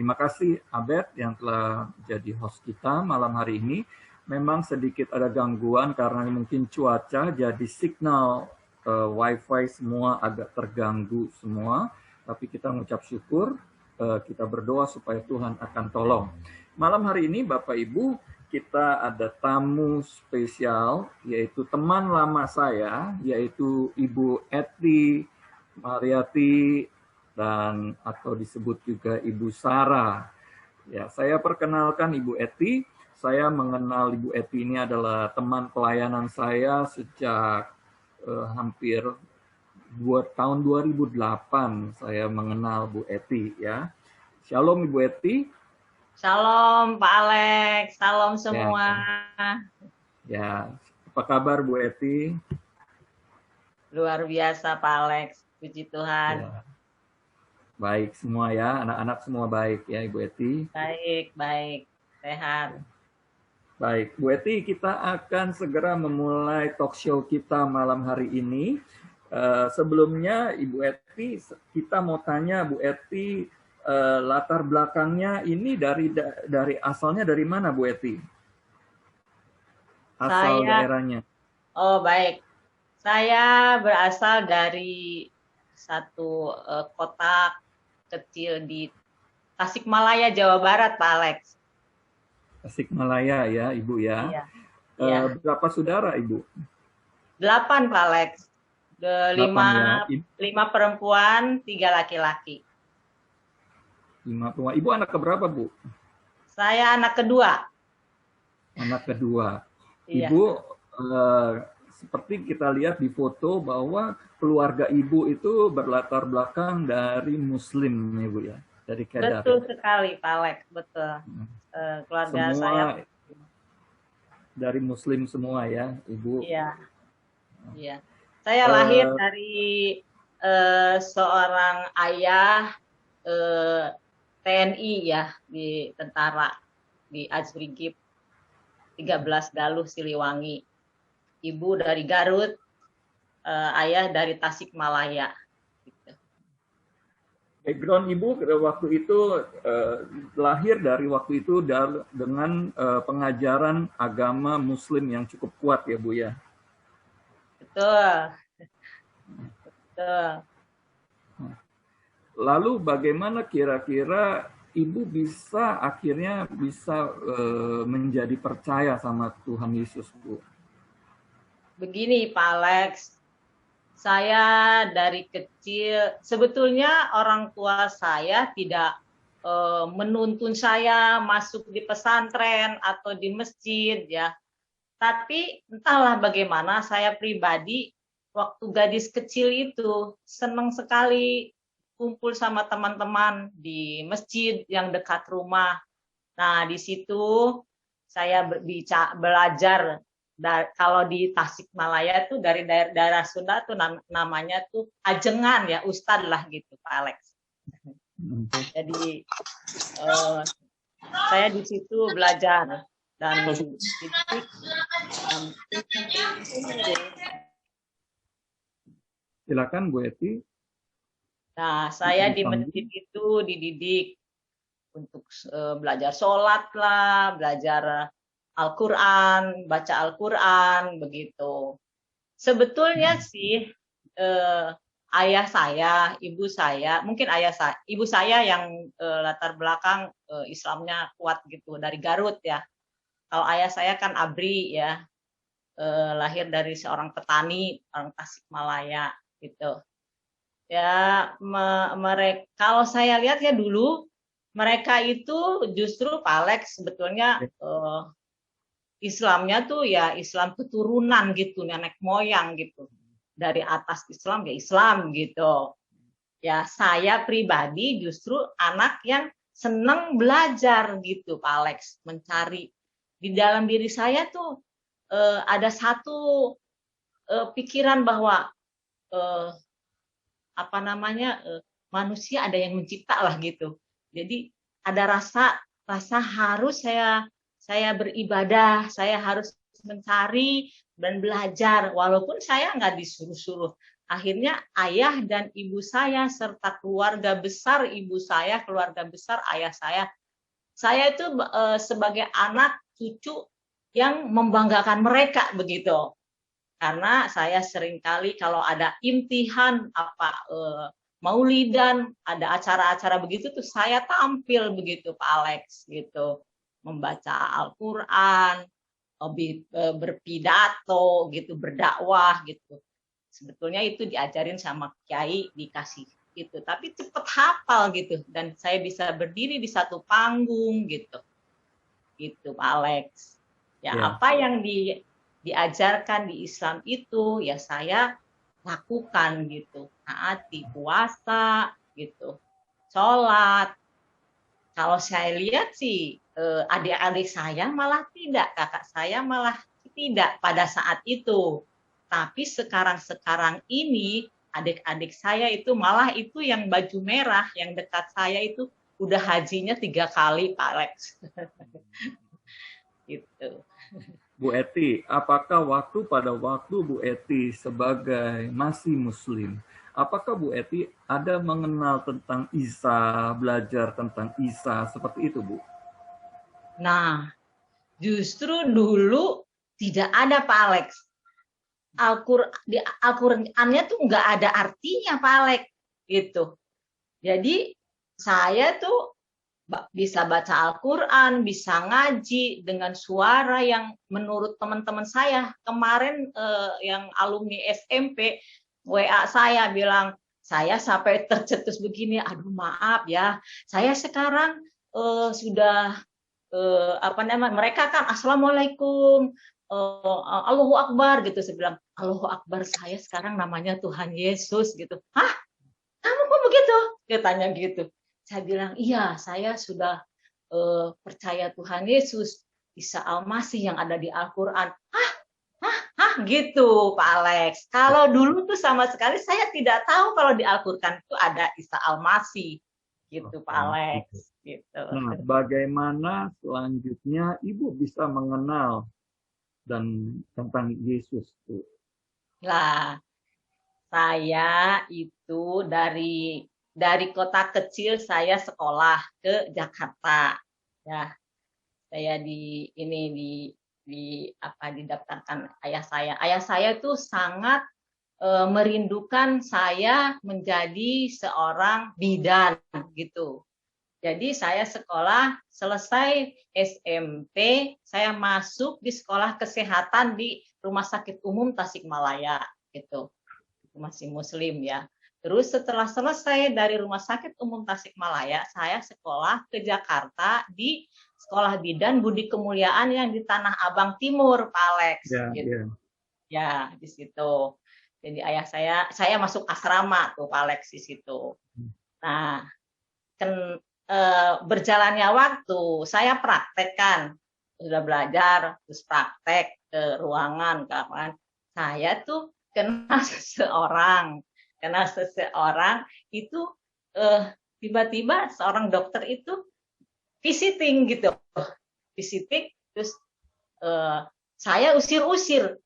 Terima kasih Abed yang telah jadi host kita malam hari ini. Memang sedikit ada gangguan karena mungkin cuaca, jadi signal Wi-Fi semua agak terganggu semua. Tapi kita mengucap syukur, kita berdoa supaya Tuhan akan tolong. Malam hari ini Bapak Ibu, kita ada tamu spesial, yaitu teman lama saya, yaitu Ibu Eti Mariati, dan atau disebut juga Ibu Sarah. Ya, saya perkenalkan Ibu Eti. Saya mengenal Ibu Eti ini adalah teman pelayanan saya sejak hampir tahun 2008 saya mengenal Bu Eti ya. Shalom Ibu Eti. Shalom Pak Alex, salam semua. Ya, apa kabar Bu Eti? Luar biasa Pak Alex, puji Tuhan. Ya. Baik semua ya, anak-anak semua baik ya Ibu Eti. Baik, sehat. Baik, Bu Eti, kita akan segera memulai talk show kita malam hari ini. Sebelumnya Ibu Eti, kita mau tanya Bu Eti, latar belakangnya ini dari asalnya dari mana Bu Eti? Asal daerahnya. Oh baik, saya berasal dari satu kota kecil di Tasikmalaya, Jawa Barat, Pak Alex. Tasikmalaya ya, Ibu ya. Iya. Berapa saudara Ibu? 8 Pak Alex. 5 perempuan, 3 laki-laki. 5 perempuan. Ibu anak keberapa Bu? Saya anak kedua. Anak kedua. Iya. Ibu seperti kita lihat di foto bahwa keluarga Ibu itu berlatar belakang dari Muslim, Ibu ya, dari Kedah. Betul sekali, Pak Alex, betul. Keluarga semua saya dari Muslim semua ya, Ibu. Iya. Iya. Saya lahir dari seorang ayah TNI ya, di tentara di Azrigip 13 Galuh Siliwangi. Ibu dari Garut, ayah dari Tasikmalaya. Gitu. Background Ibu waktu itu lahir dari waktu itu dengan pengajaran agama Muslim yang cukup kuat ya Bu ya. Betul. Betul. Lalu bagaimana kira-kira Ibu akhirnya bisa menjadi percaya sama Tuhan Yesus Bu? Begini Pak Alex, saya dari kecil, sebetulnya orang tua saya tidak menuntun saya masuk di pesantren atau di masjid ya. Tapi entahlah bagaimana saya pribadi waktu gadis kecil itu senang sekali kumpul sama teman-teman di masjid yang dekat rumah. Nah, di situ saya belajar. Kalau di Tasikmalaya tuh dari daerah Sunda tuh namanya tuh ajengan ya, ustad lah gitu Pak Alex. Jadi saya di situ belajar dan silakan Bu Eti. Nah, saya di masjid itu dididik untuk belajar sholat lah, belajar Al-Quran, baca Al-Quran, begitu. Sebetulnya sih ayah saya, ibu saya, mungkin ibu saya yang latar belakang Islamnya kuat gitu, dari Garut ya. Kalau ayah saya kan ABRI ya, lahir dari seorang petani, orang Tasikmalaya gitu. Ya, mereka kalau saya lihat ya dulu mereka itu justru Pak Alex sebetulnya Islamnya tuh ya Islam keturunan gitu, nenek moyang gitu. Dari atas Islam ya Islam gitu. Ya saya pribadi justru anak yang senang belajar gitu Pak Alex, mencari di dalam diri saya tuh ada satu pikiran bahwa manusia ada yang mencipta lah gitu. Jadi ada rasa harus saya beribadah, saya harus mencari dan belajar walaupun saya nggak disuruh-suruh akhirnya ayah dan ibu saya serta keluarga besar ibu saya, keluarga besar ayah saya itu sebagai anak cucu yang membanggakan mereka begitu. Karena saya seringkali kalau ada imtihan maulidan, ada acara-acara begitu tuh saya tampil begitu Pak Alex gitu, membaca Al-Qur'an, berpidato gitu, berdakwah gitu. Sebetulnya itu diajarin sama kiai, dikasih gitu, tapi cepet hafal gitu, dan saya bisa berdiri di satu panggung gitu Pak Alex. Ya, apa yang diajarkan di Islam itu ya saya lakukan gitu, taati puasa gitu, sholat. Kalau saya lihat sih adik-adik saya malah tidak, kakak saya malah tidak pada saat itu. Tapi sekarang ini adik-adik saya itu malah itu yang baju merah, yang dekat saya itu udah hajinya 3 kali Pak Alex. Gitu. Bu Eti, apakah pada waktu Bu Eti sebagai masih Muslim, apakah Bu Eti ada mengenal tentang Isa, belajar tentang Isa, seperti itu Bu? Nah, justru dulu tidak ada Pak Alex. Al-Qur'annya tuh nggak ada artinya Pak Alex, gitu. Jadi saya tuh bisa baca Al-Qur'an, bisa ngaji dengan suara yang menurut teman-teman saya kemarin yang alumni SMP WA saya bilang, saya sampai tercetus begini, aduh maaf ya, saya sekarang sudah mereka kan assalamualaikum, Allahu Akbar gitu, saya bilang Allahu Akbar, saya sekarang namanya Tuhan Yesus gitu. Hah, kamu kok begitu? Dia tanya gitu. Saya bilang, iya, saya sudah percaya Tuhan Yesus, Isa Al-Masih yang ada di Al-Quran. Hah, gitu Pak Alex. Kalau dulu tuh sama sekali saya tidak tahu kalau di Al-Quran itu ada Isa Al-Masih, gitu Pak Alex. Gitu. Nah, bagaimana selanjutnya Ibu bisa mengenal dan tentang Yesus tuh? Lah, saya itu dari kota kecil saya sekolah ke Jakarta. Ya, saya didaftarkan ayah saya. Ayah saya itu sangat merindukan saya menjadi seorang bidan gitu. Jadi saya sekolah selesai SMP, saya masuk di sekolah kesehatan di Rumah Sakit Umum Tasikmalaya gitu. Masih Muslim ya. Terus setelah selesai dari Rumah Sakit Umum Tasikmalaya, saya sekolah ke Jakarta di Sekolah Bidan Budi Kemuliaan yang di Tanah Abang Timur, Pak Alex. Ya, gitu. Ya, di situ. Jadi ayah saya masuk asrama tuh Pak Alex di situ. Nah, berjalannya waktu, saya praktek sudah belajar, terus praktek ke ruangan, kawan. Saya tuh kenal seseorang itu tiba-tiba seorang dokter itu visiting gitu, terus saya usir-usir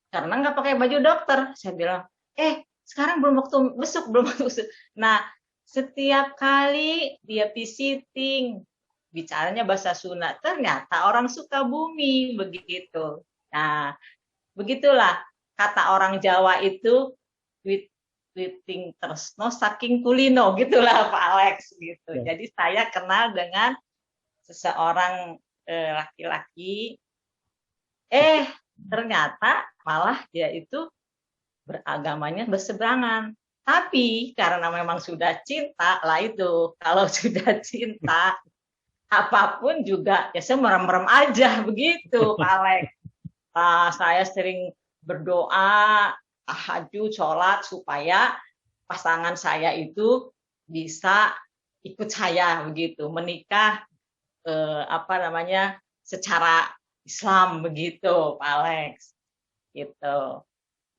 karena nggak pakai baju dokter. Saya bilang, sekarang belum waktu besuk. Nah, setiap kali dia visiting, bicaranya bahasa Sunda, ternyata orang Sukabumi begitu. Nah, begitulah kata orang Jawa itu, witing tresno saking kulino, gitulah Pak Alex gitu. Ya. Jadi saya kenal dengan seseorang laki-laki, ternyata malah dia itu beragamanya berseberangan. Tapi karena memang sudah cinta lah itu, kalau sudah cinta apapun juga ya saya merem-merem aja begitu Pak Alex. Saya sering berdoa, tahajud, sholat supaya pasangan saya itu bisa ikut saya begitu, menikah secara Islam begitu Pak Alex. Gitu.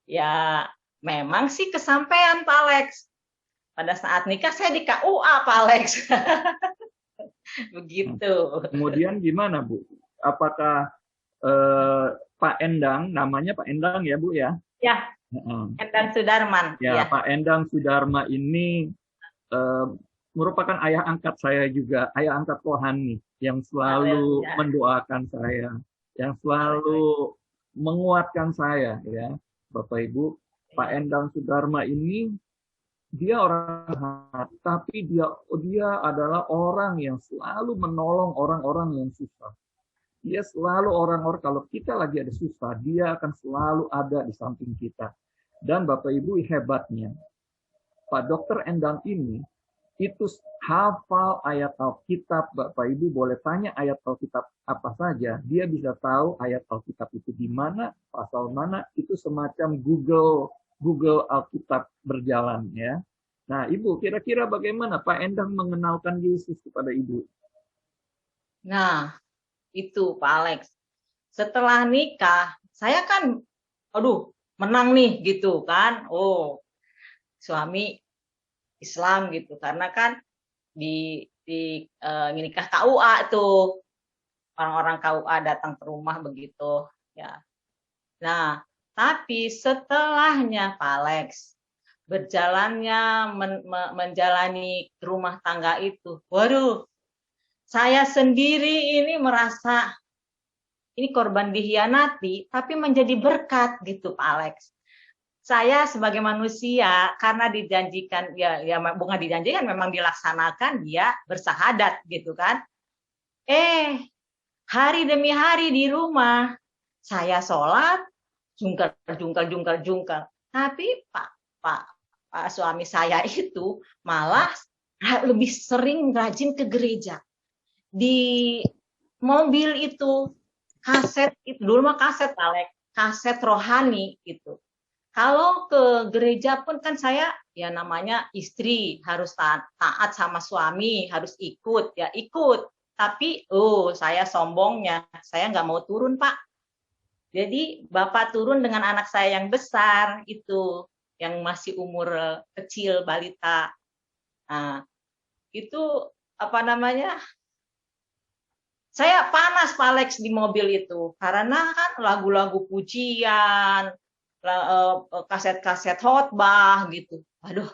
Ya memang sih kesampaian Pak Alex. Pada saat nikah saya di KUA Pak Alex. Begitu. Kemudian gimana Bu? Apakah Pak Endang, namanya Pak Endang ya Bu ya? Ya, Endang Sudarman. Ya, Pak Endang Sudarma ini eh, merupakan ayah angkat saya juga, ayah angkat Rohani yang selalu Haleluya. mendoakan saya, yang Haleluya. selalu menguatkan saya, ya, Bapak Ibu. Pak Endang Sudarma ini dia orang jahat, tapi dia adalah orang yang selalu menolong orang-orang yang susah. Dia selalu orang-orang kalau kita lagi ada susah, dia akan selalu ada di samping kita. Dan Bapak Ibu hebatnya, Pak Dokter Endang ini itu hafal ayat Alkitab. Bapak Ibu boleh tanya ayat Alkitab apa saja, dia bisa tahu ayat Alkitab itu di mana, pasal mana, itu semacam Google Alkitab berjalan, ya. Nah, Ibu, kira-kira bagaimana Pak Endang mengenalkan Yesus kepada Ibu? Nah, itu Pak Alex. Setelah nikah, saya kan, aduh, menang nih gitu kan. Oh, suami Islam gitu. Karena kan di nikah KUA tuh, orang-orang KUA datang ke rumah begitu. Ya. Nah, tapi setelahnya Pak Alex, berjalannya menjalani rumah tangga itu, waduh, saya sendiri ini merasa ini korban dikhianati, tapi menjadi berkat gitu Pak Alex. Saya sebagai manusia karena dijanjikan ya bukan dijanjikan, memang dilaksanakan dia bersahadat gitu kan. Hari demi hari di rumah saya sholat jungkal. Tapi Pak Pak suami saya itu malah lebih sering rajin ke gereja. Di mobil itu kaset itu dulu mah kaset Alek, kaset rohani gitu. Kalau ke gereja pun kan saya ya namanya istri harus taat sama suami, harus ikut ya ikut. Tapi saya sombongnya, saya nggak mau turun Pak. Jadi Bapak turun dengan anak saya yang besar itu, yang masih umur kecil balita. Nah, itu apa namanya? Saya panas Pak Alex di mobil itu karena kan lagu-lagu pujian, kaset-kaset khotbah gitu. Aduh,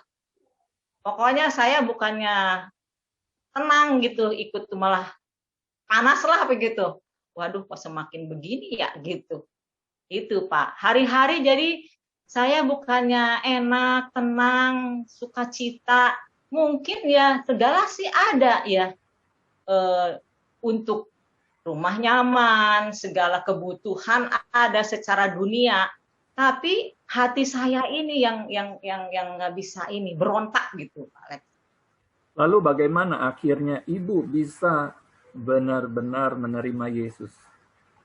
pokoknya saya bukannya tenang gitu ikut tuh malah panas lah begitu. Waduh, kok semakin begini ya gitu. Itu Pak. Hari-hari jadi saya bukannya enak, tenang, sukacita. Mungkin ya segala sih ada ya untuk rumah nyaman, segala kebutuhan ada secara dunia. Tapi hati saya ini yang nggak bisa ini berontak gitu, Pak Alex. Lalu bagaimana akhirnya Ibu bisa benar-benar menerima Yesus?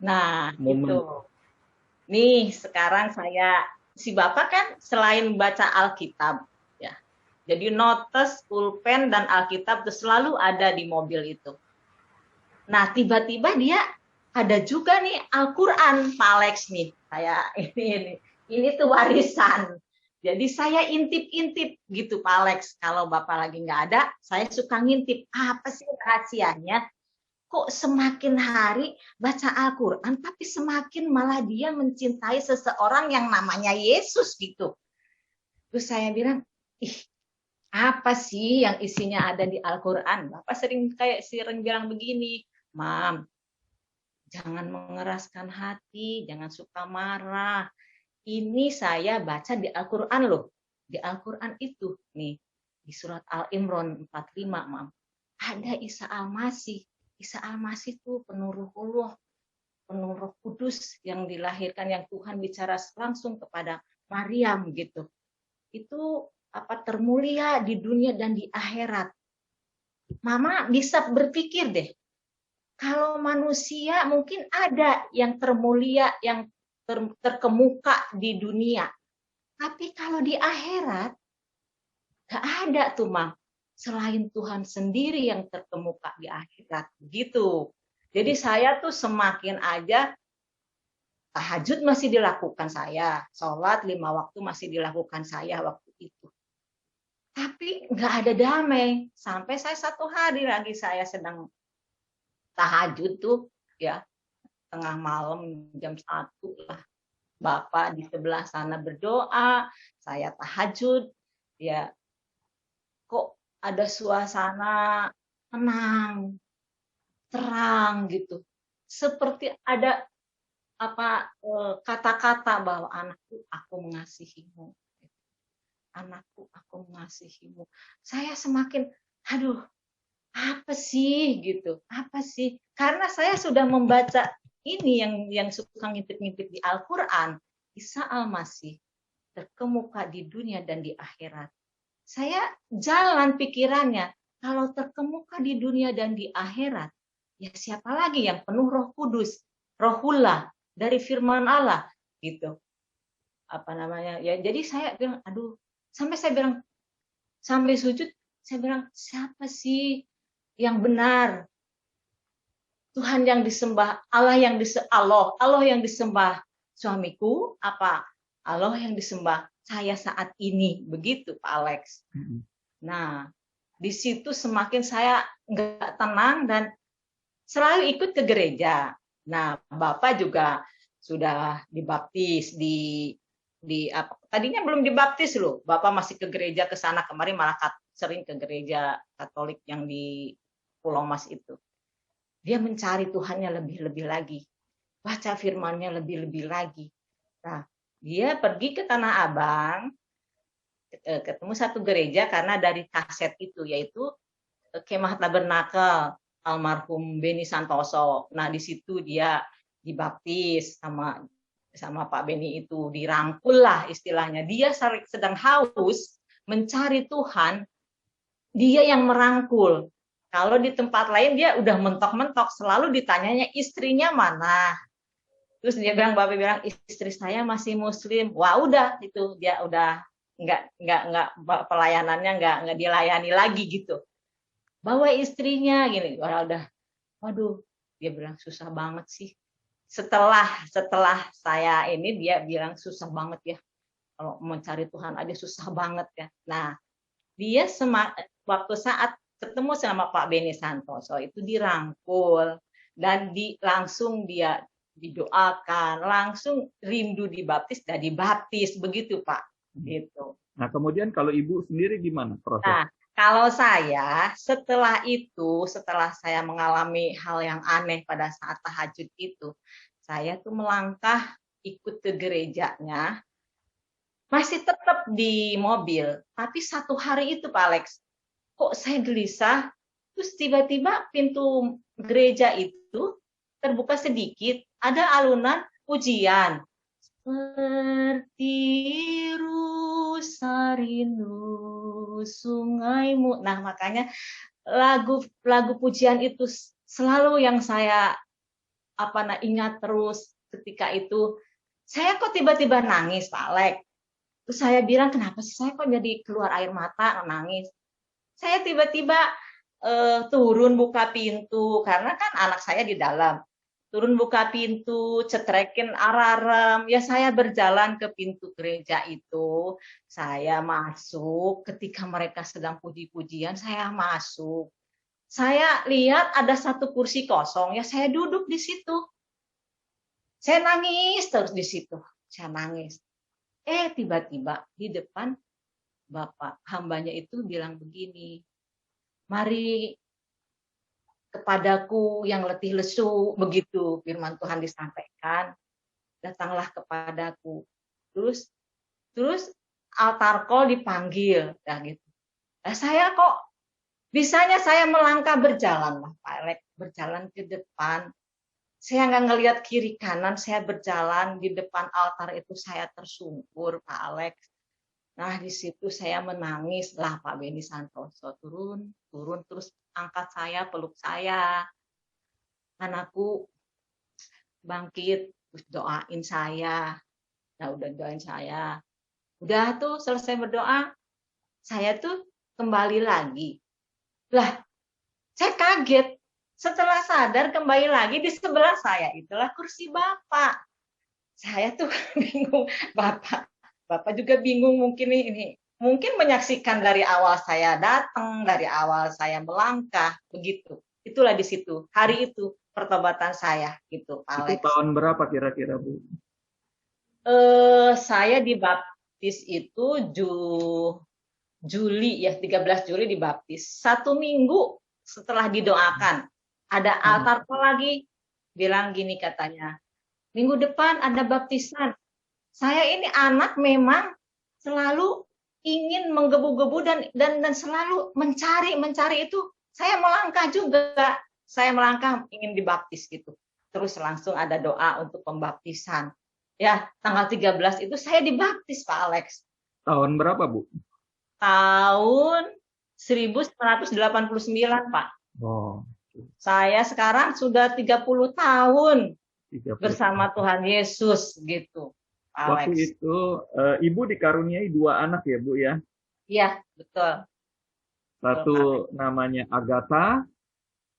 Nah, Momen. itu. Nih, sekarang si Bapak kan selain baca Alkitab, ya. Jadi notes, pulpen, dan Alkitab itu selalu ada di mobil itu. Nah, tiba-tiba dia ada juga nih Al-Quran, Pak Alex nih. Kayak ini tuh warisan. Jadi saya intip-intip gitu Pak Alex. Kalau Bapak lagi nggak ada, saya suka ngintip. Apa sih rahasianya? Kok semakin hari baca Al-Quran, tapi semakin malah dia mencintai seseorang yang namanya Yesus gitu. Terus saya bilang, apa sih yang isinya ada di Al-Quran? Bapak sering bilang begini, Mam, jangan mengeraskan hati, jangan suka marah. Ini saya baca di Al-Quran loh. Di Al-Quran itu, nih, di surat Al-Imran 45, Mam. Ada Isa Al-Masih. Isa Al-Masih itu penuh Roh Allah, penuh Roh Kudus yang dilahirkan, yang Tuhan bicara langsung kepada Maryam gitu. Itu termulia di dunia dan di akhirat. Mama bisa berpikir deh, kalau manusia mungkin ada yang termulia, yang terkemuka di dunia. Tapi kalau di akhirat, gak ada tuh, Mam. Selain Tuhan sendiri yang terkemuka di akhirat. Gitu. Jadi saya tuh semakin aja, tahajud masih dilakukan saya. Sholat 5 waktu masih dilakukan saya waktu itu. Tapi gak ada damai. Sampai saya 1 hari lagi saya sedang tahajud tuh, ya, tengah malam jam 1 lah. Bapak di sebelah sana berdoa, saya tahajud, ya kok ada suasana tenang, terang gitu. Seperti ada kata-kata bahwa anakku, aku mengasihimu. Anakku, aku mengasihimu. Saya semakin, aduh, apa sih gitu? Apa sih? Karena saya sudah membaca ini yang suka ngintip-ngintip di Al-Qur'an, Isa Al-Masih terkemuka di dunia dan di akhirat. Saya jalan pikirannya, kalau terkemuka di dunia dan di akhirat, ya siapa lagi yang penuh Roh Kudus, Rohullah dari firman Allah gitu. Apa namanya? Ya jadi saya bilang, aduh, sampai saya bilang sampai sujud, saya bilang siapa sih yang benar? Tuhan yang disembah, Allah yang disembah suamiku, apa Allah yang disembah saya saat ini, begitu Pak Alex. Nah, di situ semakin saya nggak tenang dan selalu ikut ke gereja. Nah, Bapak juga sudah dibaptis di apa? Tadinya belum dibaptis loh. Bapak masih ke gereja ke sana kemari, malah sering ke gereja Katolik yang di Pulau Mas itu. Dia mencari Tuhannya lebih-lebih lagi. Baca firman-Nya lebih-lebih lagi. Nah, dia pergi ke Tanah Abang, ketemu satu gereja karena dari kaset itu, yaitu Kemah Tabernakel almarhum Beni Santoso. Nah, di situ dia dibaptis sama Pak Beni itu, dirangkul lah istilahnya. Dia sedang haus mencari Tuhan, dia yang merangkul. Kalau di tempat lain dia udah mentok-mentok, selalu ditanyanya istrinya mana. Terus dia bilang, Bapak bilang istri saya masih Muslim. Wah udah itu dia udah nggak pelayanannya nggak dilayani lagi gitu. Bawa istrinya gini, udah, waduh, dia bilang susah banget sih. Setelah saya ini dia bilang susah banget ya, kalau mencari Tuhan aja susah banget ya. Nah dia waktu saat ketemu sama Pak Beni Santoso itu dirangkul dan langsung dia didoakan, langsung rindu dibaptis dan dibaptis begitu Pak. Gitu. Nah kemudian kalau Ibu sendiri gimana proses? Nah kalau saya setelah saya mengalami hal yang aneh pada saat tahajud itu, saya tuh melangkah ikut ke gerejanya, masih tetap di mobil, tapi satu hari itu Pak Alex, kok saya gelisah, terus tiba-tiba pintu gereja itu terbuka sedikit, ada alunan pujian. Seperti rusa rindu sungaimu. Nah, makanya lagu pujian itu selalu yang saya ingat terus ketika itu. Saya kok tiba-tiba nangis, Pak Alex. Terus saya bilang, kenapa sih saya kok jadi keluar air mata, nangis. Saya tiba-tiba turun buka pintu, karena kan anak saya di dalam. Turun buka pintu, cetrekin alarm, ya saya berjalan ke pintu gereja itu, saya masuk, ketika mereka sedang puji-pujian, saya masuk. Saya lihat ada satu kursi kosong, ya saya duduk di situ. Saya nangis terus di situ, saya nangis. Tiba-tiba di depan Bapak hambanya itu bilang begini, mari kepadaku yang letih lesu, begitu firman Tuhan disampaikan, datanglah kepadaku. Terus altar call dipanggil, ya gitu. Nah, saya kok bisanya saya melangkah berjalan lah Pak Alex, berjalan ke depan. Saya nggak ngelihat kiri kanan, saya berjalan di depan altar itu saya tersungkur Pak Alex. Nah di situ saya menangis lah Pak Beni Santoso turun terus angkat saya, peluk saya, anakku bangkit, terus doain saya. Nah udah doain saya, udah tuh selesai berdoa, saya tuh kembali lagi. Lah saya kaget, setelah sadar kembali lagi di sebelah saya itulah kursi Bapak. Saya tuh bingung, Bapak juga bingung mungkin ini. Mungkin menyaksikan dari awal saya datang, dari awal saya melangkah, begitu. Itulah di situ, hari itu pertobatan saya gitu, Pak Alex. Itu tahun berapa kira-kira Bu? Saya dibaptis itu Juli ya, 13 Juli dibaptis. 1 minggu setelah didoakan, ada altar lagi, bilang gini katanya, minggu depan ada baptisan. Saya ini anak memang selalu ingin menggebu-gebu dan selalu mencari itu. Saya melangkah juga, saya melangkah ingin dibaptis gitu. Terus langsung ada doa untuk pembaptisan. Ya, tanggal 13 itu saya dibaptis Pak Alex. Tahun berapa, Bu? Tahun 1989, Pak. Oh. Saya sekarang sudah 30 tahun 30. bersama Tuhan Yesus gitu, Pak Alex. Waktu itu Ibu dikaruniai 2 anak ya, Bu ya? Iya, betul. Satu namanya Agatha,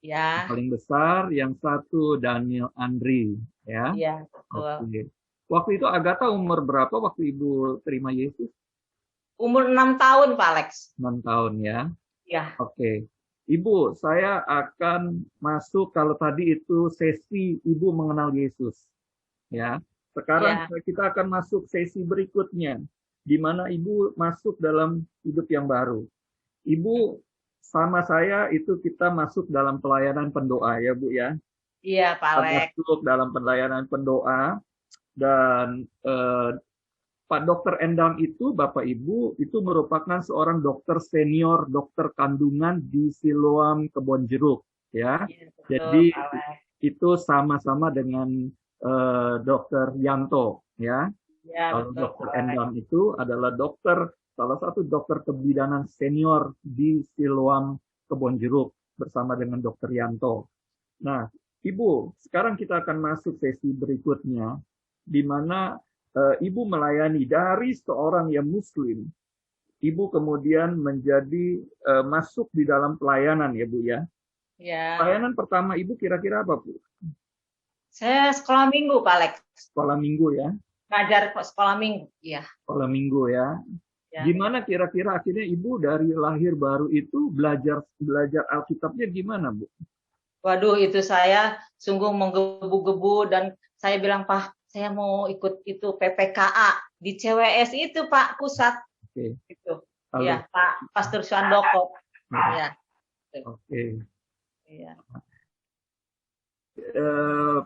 ya, paling besar, yang satu Daniel Andri, ya? Iya, betul. Oke. Waktu itu Agatha umur berapa waktu Ibu terima Yesus? Umur 6 tahun, Pak Alex. 6 tahun ya? Iya. Oke. Ibu, saya akan masuk, kalau tadi itu sesi Ibu mengenal Yesus. Ya. Sekarang kita akan masuk sesi berikutnya, di mana Ibu masuk dalam hidup yang baru. Ibu sama saya itu kita masuk dalam pelayanan pendoa ya Bu ya. Iya Pak Alex. Masuk dalam pelayanan pendoa dan Pak Dokter Endang itu, Bapak Ibu, itu merupakan seorang dokter senior, dokter kandungan di Siloam Kebonjeruk, ya. Iya, betul, jadi itu sama-sama dengan Dokter Yanto, ya. Ya, kalau Dokter Endang itu adalah salah satu dokter kebidanan senior di Siloam Kebonjeruk bersama dengan Dokter Yanto. Nah, Ibu, sekarang kita akan masuk sesi berikutnya, di mana Ibu melayani dari seorang yang Muslim. Ibu kemudian menjadi masuk di dalam pelayanan ya Bu ya. Ya. Pelayanan pertama Ibu kira-kira apa Bu? Saya sekolah minggu Pak Alex. Sekolah minggu ya. Ngajar sekolah minggu, ya. Sekolah minggu ya. Gimana kira-kira akhirnya Ibu dari lahir baru itu belajar Alkitabnya gimana Bu? Waduh, itu saya sungguh menggebu-gebu dan saya bilang, Pak, saya mau ikut itu PPKA di CWS itu Pak pusat. Oke. Itu. Ya, Pak Pastor Suandoko. Ya. Oke. Iya.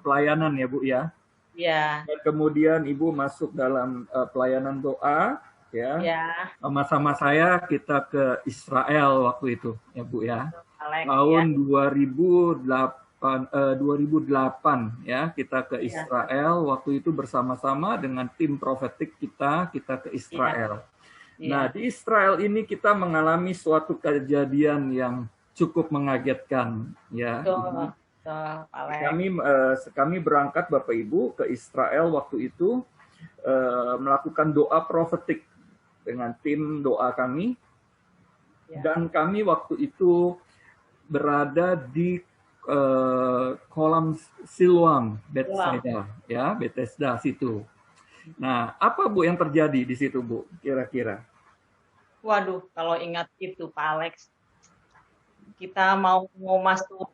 Pelayanan ya Bu ya. Ya. Dan kemudian Ibu masuk dalam pelayanan doa ya. Sama-sama saya kita ke Israel waktu itu ya Bu ya. Tahun 2008 ya, kita ke Israel waktu itu bersama-sama dengan tim profetik kita ke Israel. Nah, di Israel ini kita mengalami suatu kejadian yang cukup mengagetkan ya. Kami berangkat Bapak Ibu ke Israel waktu itu melakukan doa profetik dengan tim doa kami. Dan kami waktu itu berada di kolam Siloam, Bethesda, ya, Bethesda situ. Nah, apa Bu yang terjadi di situ Bu, kira-kira? Waduh, kalau ingat itu Pak Alex, kita mau masuk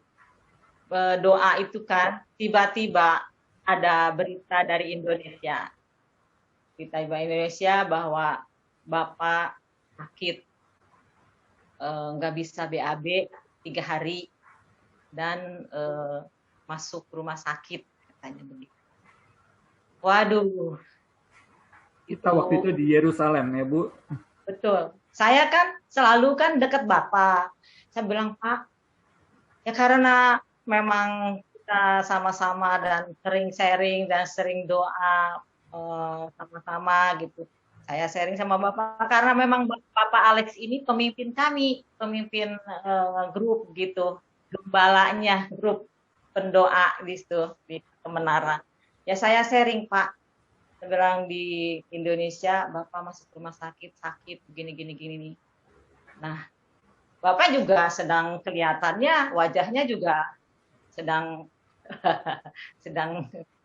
doa itu kan, tiba-tiba ada berita dari Indonesia. Berita Indonesia bahwa Bapak sakit, nggak bisa BAB 3 hari. Dan masuk rumah sakit katanya begitu. Waduh. Kita waktu itu di Yerusalem ya Bu. Betul. Saya kan selalu kan dekat Bapak. Saya bilang Pak, ya karena memang kita sama-sama dan sering sharing dan sering doa sama-sama gitu. Saya sharing sama Bapak karena memang Bapak Alex ini pemimpin kami, pemimpin grup gitu. Gembalanya grup pendoa di situ di Menara. Ya saya sharing Pak, saya bilang di Indonesia Bapak masuk rumah sakit gini. Nah, Bapak juga sedang kelihatannya wajahnya juga sedang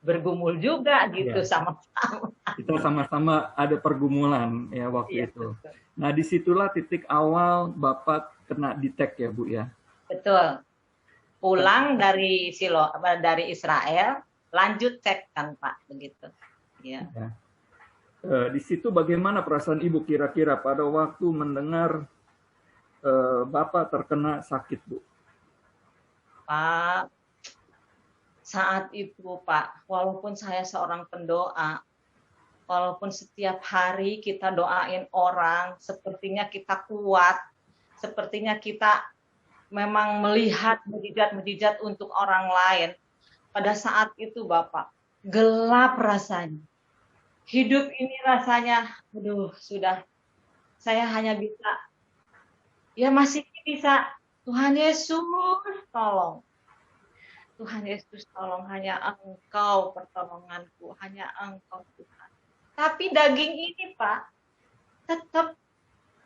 bergumul juga gitu sama-sama. Kita sama-sama ada pergumulan ya waktu itu. Betul. Nah disitulah titik awal Bapak kena detect ya Bu ya. Betul. Pulang dari Israel, lanjut cek kan Pak begitu. Ya. Di situ bagaimana perasaan Ibu kira-kira pada waktu mendengar Bapak terkena sakit, Bu? Pak, saat itu Pak, walaupun saya seorang pendoa, walaupun setiap hari kita doain orang, sepertinya kita kuat, sepertinya kita memang melihat mujizat-mujizat untuk orang lain. Pada saat itu Bapak, gelap rasanya. Hidup ini rasanya, aduh, sudah saya hanya bisa, ya masih bisa, Tuhan Yesus tolong. Tuhan Yesus tolong, hanya Engkau pertolonganku, hanya Engkau Tuhan. Tapi daging ini Pak, tetap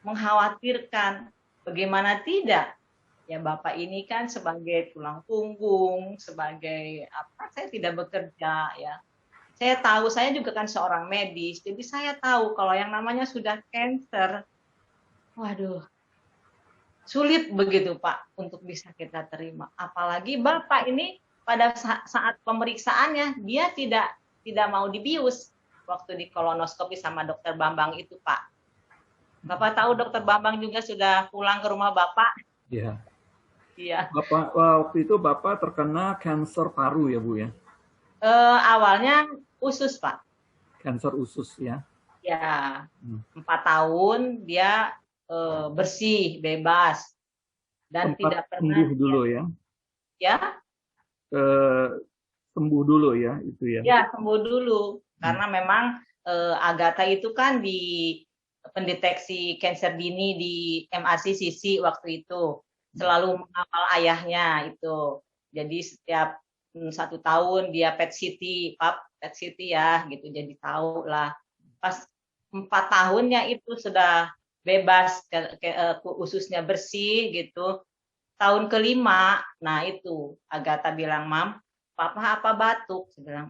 mengkhawatirkan. Bagaimana tidak? Ya Bapak ini kan sebagai tulang punggung, sebagai apa, saya tidak bekerja ya. Saya tahu, saya juga kan seorang medis, jadi saya tahu kalau yang namanya sudah cancer, waduh, sulit begitu Pak untuk bisa kita terima. Apalagi Bapak ini pada saat pemeriksaannya dia tidak mau dibius waktu di kolonoskopi sama dokter Bambang itu Pak. Bapak tahu dokter Bambang juga sudah pulang ke rumah Bapak. Iya. Iya. Bapak, waktu itu Bapak terkena kanker paru ya, Bu ya? Awalnya usus Pak. Kanker usus ya? Ya, 4 tahun dia bersih, bebas, dan Sempat tidak pernah sembuh dulu ya? Ya, Sembuh dulu ya itu ya? ya sembuh dulu karena memang Agatha itu kan di pendeteksi kanker dini di MRC Sisi waktu itu selalu mengawal ayahnya itu. Jadi setiap 1 tahun dia PET CT, PET CT ya gitu, jadi tahu lah. Pas 4 tahunnya itu sudah bebas, ususnya bersih gitu. Tahun kelima, nah itu Agatha bilang, Mam, Papa apa batuk? Saya bilang,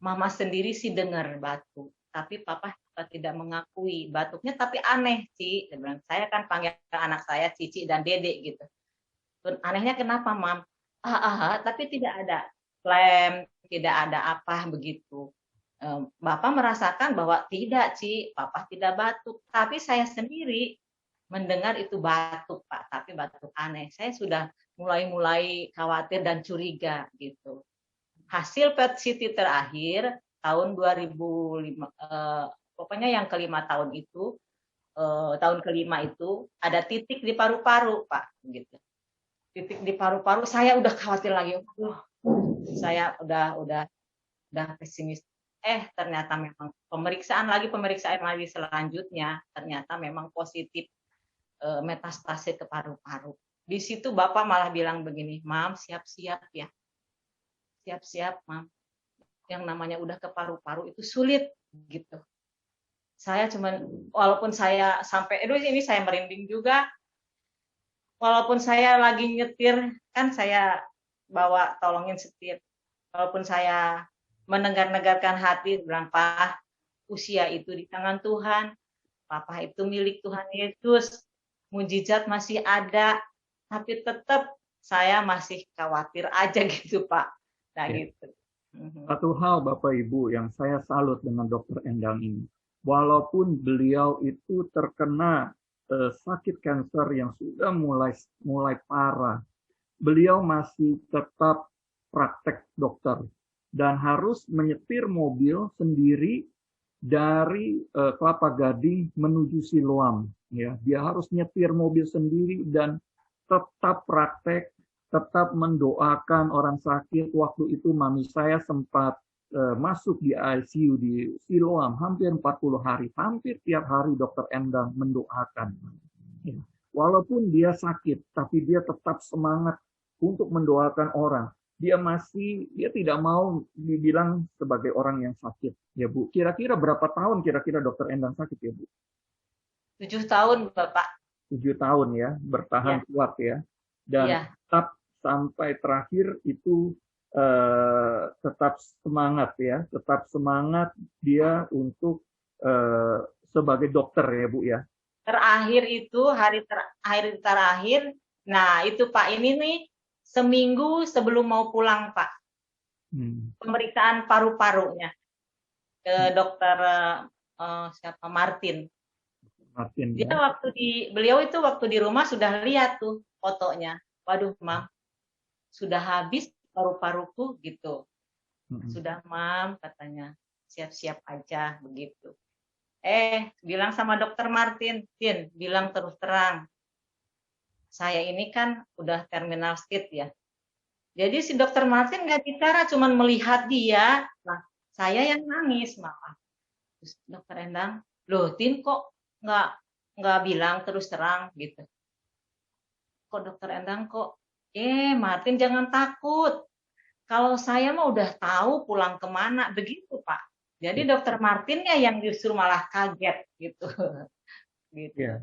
Mama sendiri sih dengar batuk, tapi Papa tidak mengakui batuknya, tapi aneh sih. Saya bilang, saya kan panggil anak saya Cici dan Dede gitu. Anehnya kenapa, Mam? Tapi tidak ada klaim, tidak ada apa begitu. Bapak merasakan bahwa tidak, Ci, Papa tidak batuk, tapi saya sendiri mendengar itu batuk, Pak, tapi batuk aneh. Saya sudah mulai khawatir dan curiga gitu. Hasil PET CT terakhir tahun 2005, pokoknya yang kelima tahun itu, tahun kelima itu ada titik di paru-paru, Pak, gitu. Titik di paru-paru, saya udah khawatir lagi. Saya udah pesimis. Ternyata memang pemeriksaan lagi selanjutnya ternyata memang positif metastase ke paru-paru. Di situ Bapak malah bilang begini, Mam, siap-siap ya. Siap-siap, Mam. Yang namanya udah ke paru-paru itu sulit gitu. Saya cuman, walaupun saya sampai, ini saya merinding juga. Walaupun saya lagi nyetir, kan saya bawa tolongin setir. Walaupun saya menenggar-negarkan hati, bilang, Pak, usia itu di tangan Tuhan. Papa itu milik Tuhan Yesus. Mujizat masih ada, tapi tetap saya masih khawatir aja gitu Pak. Nah ya. gitu. Satu hal Bapak Ibu yang saya salut dengan Dokter Endang ini, walaupun beliau itu terkena sakit kanker yang sudah mulai parah, beliau masih tetap praktek dokter dan harus menyetir mobil sendiri dari Kelapa Gading menuju Siloam. Ya, dia harus nyetir mobil sendiri dan tetap praktek, tetap mendoakan orang sakit. Waktu itu mami saya sempat masuk di ICU di Siloam hampir 40 hari. Hampir tiap hari Dokter Endang mendoakan. Ya. Walaupun dia sakit, tapi dia tetap semangat untuk mendoakan orang. Dia tidak mau dibilang sebagai orang yang sakit, ya Bu. Kira-kira berapa tahun kira-kira Dokter Endang sakit ya Bu? 7 tahun Bapak. 7 tahun ya, bertahan kuat ya. Dan tetap sampai terakhir itu tetap semangat ya, tetap semangat dia untuk sebagai dokter ya Bu ya. Terakhir itu hari terakhir, nah itu Pak ini nih seminggu sebelum mau pulang Pak. Pemeriksaan paru-parunya ke dokter siapa Martin. Martin Dia ya. beliau itu waktu di rumah sudah lihat tuh fotonya. Waduh, Mam, sudah habis paru-paruku gitu. Sudah, Mam, katanya. Siap-siap aja begitu. Bilang sama dokter Martin, Tin, bilang terus terang. Saya ini kan udah terminal stage ya. Jadi si dokter Martin nggak bicara, cuman melihat dia. Nah, saya yang nangis malah. Terus dokter Endang, loh Tin kok nggak bilang terus terang gitu. Kok dokter Endang kok, Martin jangan takut. Kalau saya mah udah tahu pulang kemana, begitu Pak. Jadi dokter Martinnya yang justru malah kaget gitu. Gitu. Ya.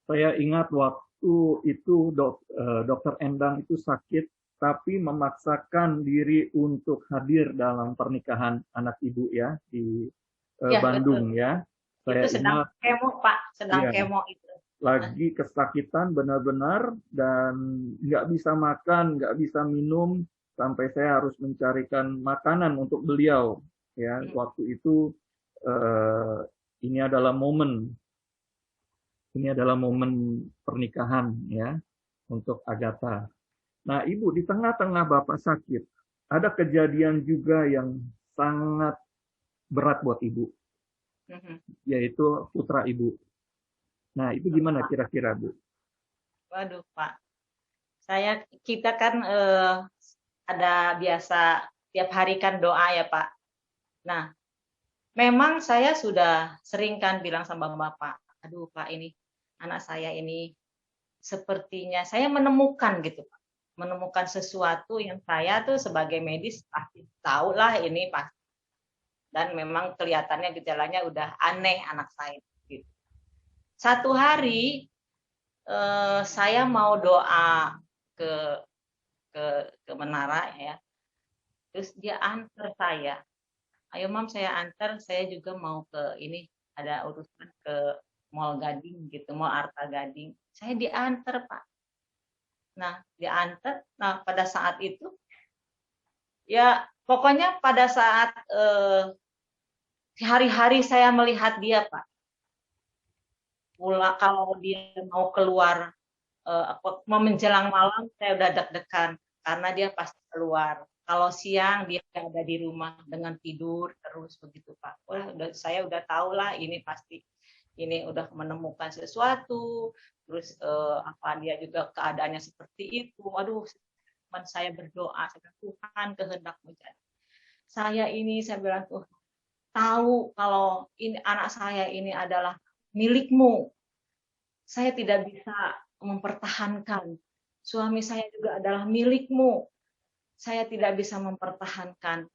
Saya ingat waktu itu dokter Endang itu sakit, tapi memaksakan diri untuk hadir dalam pernikahan anak ibu ya di Ya, Bandung betul. ya. Itu Saya sedang ingat kemo Pak, sedang ya, kemo itu. lagi kesakitan benar-benar dan nggak bisa makan, nggak bisa minum sampai saya harus mencarikan makanan untuk beliau ya. Waktu itu eh, ini adalah momen pernikahan ya untuk Agatha. Nah, Ibu di tengah-tengah Bapak sakit, ada kejadian juga yang sangat berat buat Ibu, yaitu putra Ibu. Nah, itu gimana kira-kira, Bu? Waduh Pak, kita kan ada biasa tiap hari kan doa ya Pak. Nah, memang saya sudah sering kan bilang sama Bapak, aduh Pak ini anak saya ini sepertinya saya menemukan gitu Pak. Menemukan sesuatu yang saya tuh sebagai medis pasti tahu lah ini pasti. Dan memang kelihatannya gejalanya udah aneh anak saya. Gitu. Satu hari saya mau doa ke ke menara ya. Terus dia antar saya. Ayo Mam saya antar, saya juga mau ke ini ada urusan ke Mall Gading gitu, Mall Arta Gading. Saya diantar Pak. Nah, diantar. Nah, pada saat itu ya pokoknya pada saat hari-hari saya melihat dia Pak. Pula kalau dia mau keluar mau menjelang malam saya udah deg-degan karena dia pasti keluar. Kalau siang dia ada di rumah dengan tidur terus begitu Pak. Wah, saya udah tahu lah ini pasti ini udah menemukan sesuatu. Terus apa dia juga keadaannya seperti itu. Waduh, saya berdoa, saya bilang, Tuhan kehendakmu jadi. Saya bilang tuh tahu kalau ini anak saya ini adalah milikmu. Saya tidak bisa mempertahankan. Suami saya juga adalah milikmu. Saya tidak bisa mempertahankan.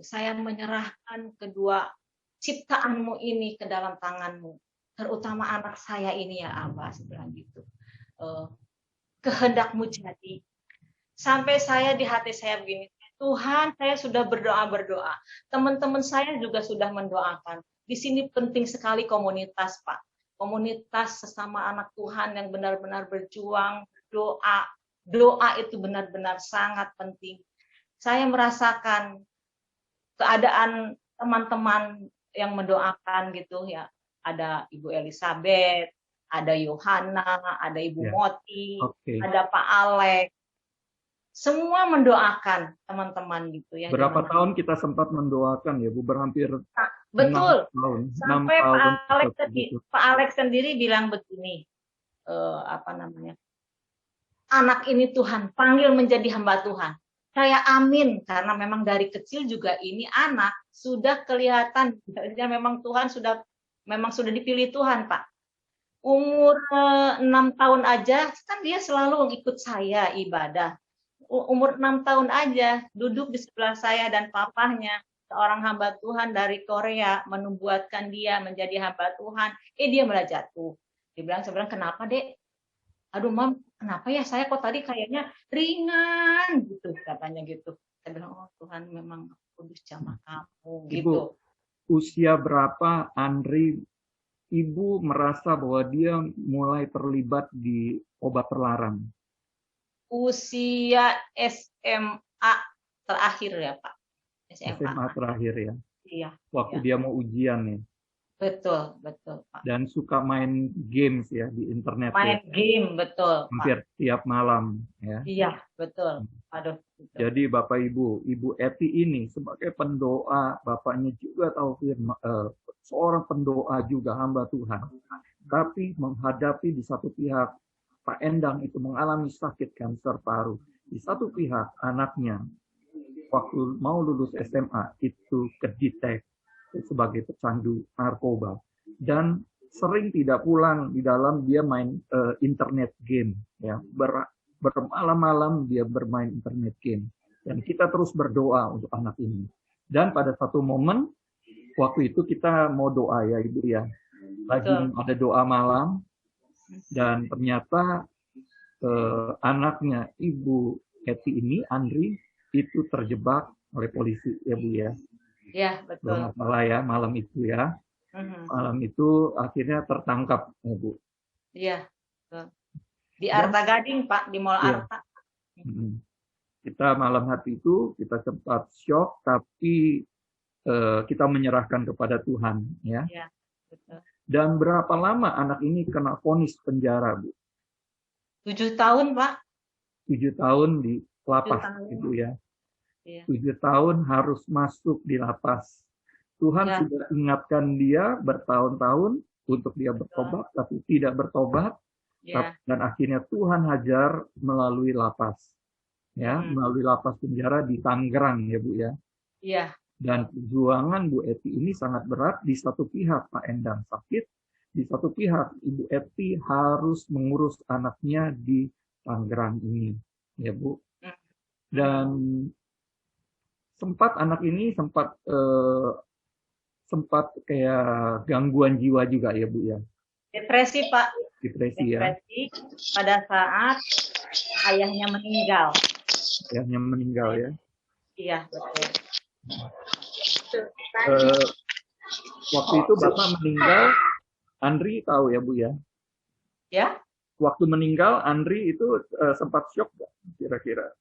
Saya menyerahkan kedua ciptaanmu ini ke dalam tanganmu. Terutama anak saya ini ya Abah, bilang gitu. Kehendakmu jadi. Sampai saya di hati saya begini, Tuhan saya sudah berdoa. Teman-teman saya juga sudah mendoakan. Di sini penting sekali komunitas Pak. Komunitas sesama anak Tuhan yang benar-benar berjuang, berdoa. Doa itu benar-benar sangat penting. Saya merasakan keadaan teman-teman yang mendoakan gitu ya. Ada Ibu Elizabeth, ada Yohana, ada Ibu Moti, ada Pak Alex. Semua mendoakan teman-teman gitu ya. Berapa tahun kita sempat mendoakan ya, Bu? Berhampir betul. 6 tahun. Sampai Pak Alex sendiri bilang begini, apa namanya? Anak ini Tuhan panggil menjadi hamba Tuhan. Saya amin karena memang dari kecil juga ini anak sudah kelihatan memang Tuhan sudah dipilih Tuhan Pak. Umur 6 tahun aja kan dia selalu ikut saya ibadah. Umur 6 tahun aja duduk di sebelah saya dan papahnya seorang hamba Tuhan dari Korea menubuatkan dia menjadi hamba Tuhan. Dia malah jatuh. Dia bilang sebenarnya kenapa Dek? Aduh Mam, kenapa ya saya kok tadi kayaknya ringan gitu katanya gitu. Saya bilang oh Tuhan memang kudus jamah kamu gitu. Ibu, usia berapa Andri Ibu merasa bahwa dia mulai terlibat di obat terlarang? Usia SMA terakhir ya Pak. SMA terakhir ya? Iya. Waktu dia mau ujian ya? Betul, betul, Pak. Dan suka main games ya di internet ya, Main game, betul, Pak. hampir tiap malam ya. Iya, betul. Aduh, betul. Jadi Bapak Ibu, Ibu Eti ini sebagai pendoa, bapaknya juga tahu firman, seorang pendoa juga hamba Tuhan. Tapi menghadapi di satu pihak Pak Endang itu mengalami sakit kanker paru. Di satu pihak anaknya waktu mau lulus SMA itu kedetek sebagai pecandu narkoba dan sering tidak pulang di dalam dia main internet game ya, bermalam-malam dia bermain internet game, dan kita terus berdoa untuk anak ini. Dan pada satu momen waktu itu kita mau doa ya Ibu ya, lagi ada doa malam, dan ternyata anaknya Ibu Eti ini, Andri, itu terjebak oleh polisi ya Bu ya. Iya, betul. Masalah ya malam itu ya. Malam itu akhirnya tertangkap ya Bu. Iya, betul. Di Arta Gading Pak, di Mall Arta. Kita malam hari itu kita sempat shock, tapi kita menyerahkan kepada Tuhan ya. Iya, betul. Dan berapa lama anak ini kena vonis penjara Bu? 7 tahun Pak. 7 tahun di lapas gitu ya. 7 tahun harus masuk di lapas. Tuhan sudah ingatkan dia bertahun-tahun untuk dia bertobat, tapi tidak bertobat. Dan akhirnya Tuhan hajar melalui lapas, ya, melalui lapas penjara di Tangerang ya Bu ya. Iya. Dan perjuangan Bu Eti ini sangat berat. Di satu pihak Pak Endang sakit, di satu pihak Ibu Eti harus mengurus anaknya di Tangerang ini, ya Bu. Dan sempat anak ini sempat kayak gangguan jiwa juga ya Bu ya. Depresi Pak. Depresi ya. Pada saat ayahnya meninggal. Ayahnya meninggal ya. Iya, betul. Waktu itu Bapak meninggal, Andri tahu ya Bu ya? Ya. Waktu meninggal Andri itu sempat shock nggak kira-kira?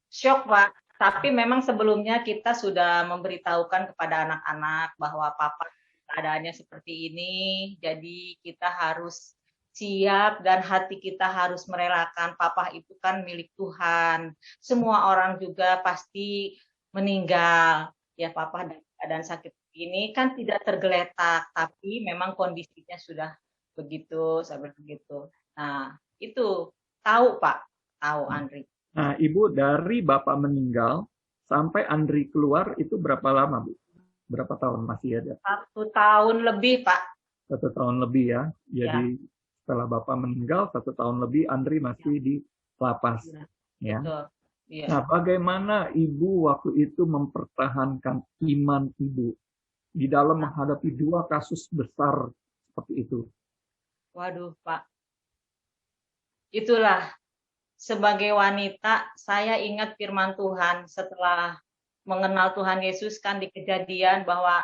Shock Pak. Tapi memang sebelumnya kita sudah memberitahukan kepada anak-anak bahwa Papa keadaannya seperti ini, jadi kita harus siap dan hati kita harus merelakan. Papa itu kan milik Tuhan. Semua orang juga pasti meninggal. Ya Papa dalam keadaan sakit ini kan tidak tergeletak, tapi memang kondisinya sudah begitu, seperti itu. Nah, itu tahu Pak, tahu Andri. Nah, Ibu, dari Bapak meninggal sampai Andri keluar itu berapa lama, Bu? Berapa tahun masih ada? 1 tahun lebih, Pak. 1 tahun lebih ya. Jadi setelah Bapak meninggal 1 tahun lebih, Andri masih di lapas. Ya. Betul. Ya. Nah, bagaimana Ibu waktu itu mempertahankan iman Ibu di dalam menghadapi 2 kasus besar seperti itu? Waduh, Pak. Itulah. Sebagai wanita, saya ingat firman Tuhan setelah mengenal Tuhan Yesus kan di Kejadian bahwa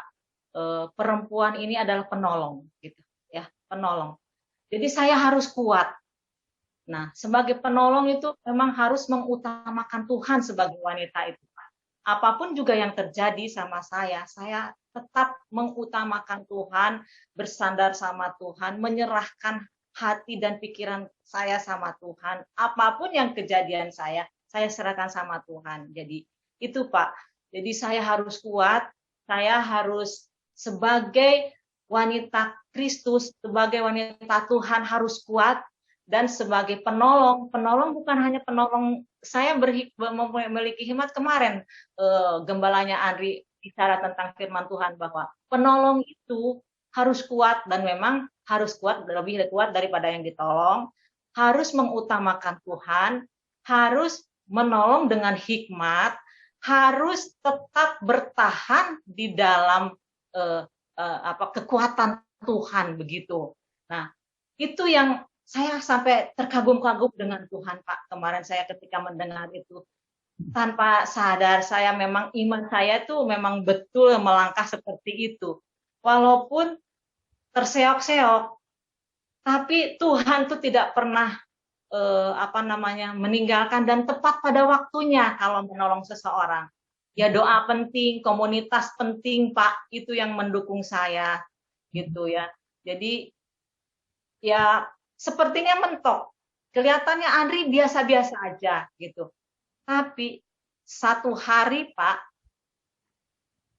perempuan ini adalah penolong, gitu ya, penolong. Jadi saya harus kuat. Nah, sebagai penolong itu memang harus mengutamakan Tuhan sebagai wanita itu. Apapun juga yang terjadi sama saya tetap mengutamakan Tuhan, bersandar sama Tuhan, menyerahkan hati dan pikiran saya sama Tuhan. Apapun yang kejadian saya serahkan sama Tuhan. Jadi itu Pak. Jadi saya harus kuat, saya harus sebagai wanita Kristus, sebagai wanita Tuhan harus kuat, dan sebagai penolong bukan hanya penolong. Saya memiliki hikmat kemarin, gembalanya Andri bicara tentang firman Tuhan bahwa penolong itu harus kuat, dan memang harus kuat, lebih kuat daripada yang ditolong, harus mengutamakan Tuhan, harus menolong dengan hikmat, harus tetap bertahan di dalam kekuatan Tuhan begitu. Nah, itu yang saya sampai terkagum-kagum dengan Tuhan Pak. Kemarin saya ketika mendengar itu, tanpa sadar saya memang iman saya tuh memang betul melangkah seperti itu. Walaupun terseok-seok, tapi Tuhan tuh tidak pernah meninggalkan, dan tepat pada waktunya kalau menolong seseorang. Ya doa penting, komunitas penting Pak, itu yang mendukung saya. gitu ya. Jadi ya sepertinya mentok. Kelihatannya Andri biasa-biasa aja gitu. Tapi satu hari Pak,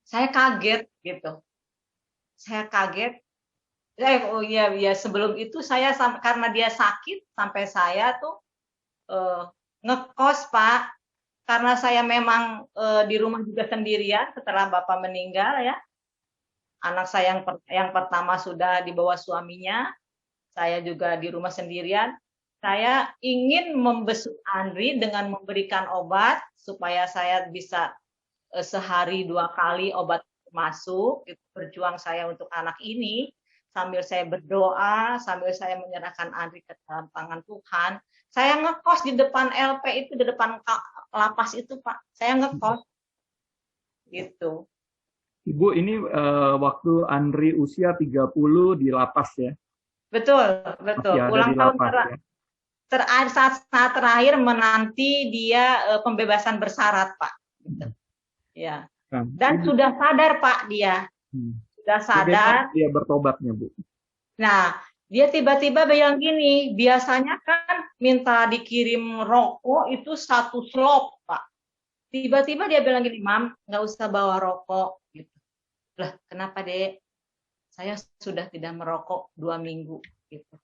saya kaget gitu. Saya kaget. Oh iya, ya sebelum itu saya karena dia sakit sampai saya tuh ngekos Pak. Karena saya memang di rumah juga sendirian setelah Bapak meninggal ya. Anak saya yang pertama sudah dibawa suaminya, saya juga di rumah sendirian. Saya ingin membesuk Andri dengan memberikan obat supaya saya bisa sehari 2 kali obat masuk. Itu berjuang saya untuk anak ini sambil saya berdoa, sambil saya menyerahkan Andri ke dalam tangan Tuhan. Saya ngekos di depan LP itu, di depan lapas itu Pak. Saya ngekos gitu. Ibu, ini waktu Andri usia 30 di lapas ya? Betul, betul. Masih ada Ulang di tahun lapas ya? saat terakhir menanti dia pembebasan bersyarat, Pak. Ya. Nah, Dan Ibu, sudah sadar, Pak, dia. Sudah sadar. bagaimana dia bertobatnya, Bu? Nah, dia tiba-tiba bilang gini, biasanya kan minta dikirim rokok itu 1 slop, Pak. Tiba-tiba dia bilang gini, Mam, nggak usah bawa rokok. Gitu. Lah, kenapa, Dek? Saya sudah tidak merokok 2 minggu. Gitu.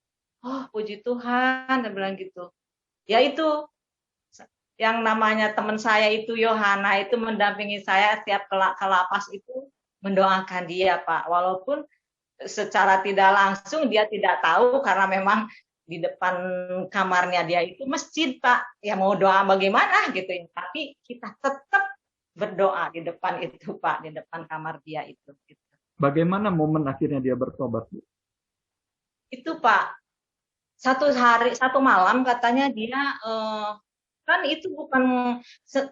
Oh, puji Tuhan, dia bilang gitu. Ya itu, yang namanya teman saya itu Yohana itu mendampingi saya setiap ke lapas itu mendoakan dia, Pak. Walaupun secara tidak langsung dia tidak tahu karena memang di depan kamarnya dia itu masjid, Pak. Ya mau doa bagaimana gitu ya. Tapi kita tetap berdoa di depan itu, Pak, di depan kamar dia itu. Gitu. Bagaimana momen akhirnya dia bertobat, Bu? Itu, Pak. Satu malam katanya dia kan itu bukan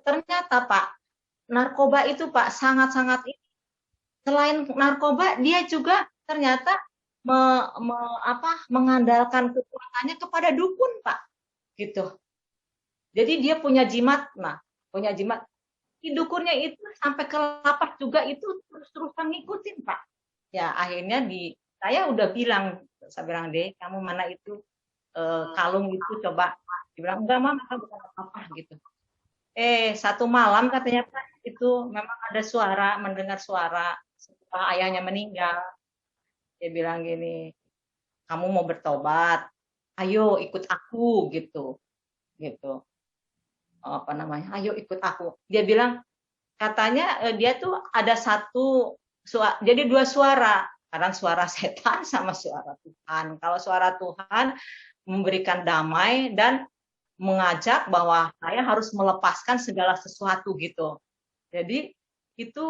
ternyata Pak, narkoba itu Pak sangat-sangat selain narkoba dia juga ternyata mengandalkan kekuatannya kepada dukun Pak gitu. Jadi dia punya jimat, punya jimat. Di dukunnya itu sampai ke lapas juga itu terus-terusan ngikutin Pak. Ya akhirnya saya udah bilang, saya bilang deh kamu mana itu kalung itu coba. Dibilang enggak Mama bukan apa-apa gitu. Satu malam katanya Pak itu memang ada suara, mendengar suara setelah ayahnya meninggal. Dia bilang gini, kamu mau bertobat, ayo ikut aku gitu, gitu. Apa namanya? Ayo ikut aku. Dia bilang katanya dia tuh ada jadi 2 suara, kadang suara setan sama suara Tuhan. Kalau suara Tuhan memberikan damai dan mengajak bahwa saya harus melepaskan segala sesuatu gitu. Jadi itu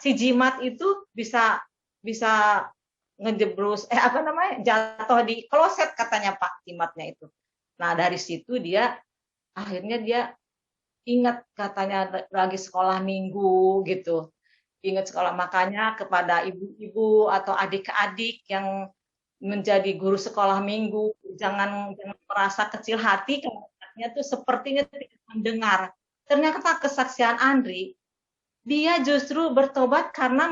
si jimat itu bisa ngejebrus jatuh di kloset katanya Pak jimatnya itu. Nah dari situ dia akhirnya dia ingat katanya lagi sekolah minggu gitu. Ingat sekolah, makanya kepada ibu-ibu atau adik-adik yang menjadi guru sekolah minggu, jangan merasa kecil hati kalau anaknya tuh sepertinya tidak mendengar. Ternyata kesaksian Andri, dia justru bertobat karena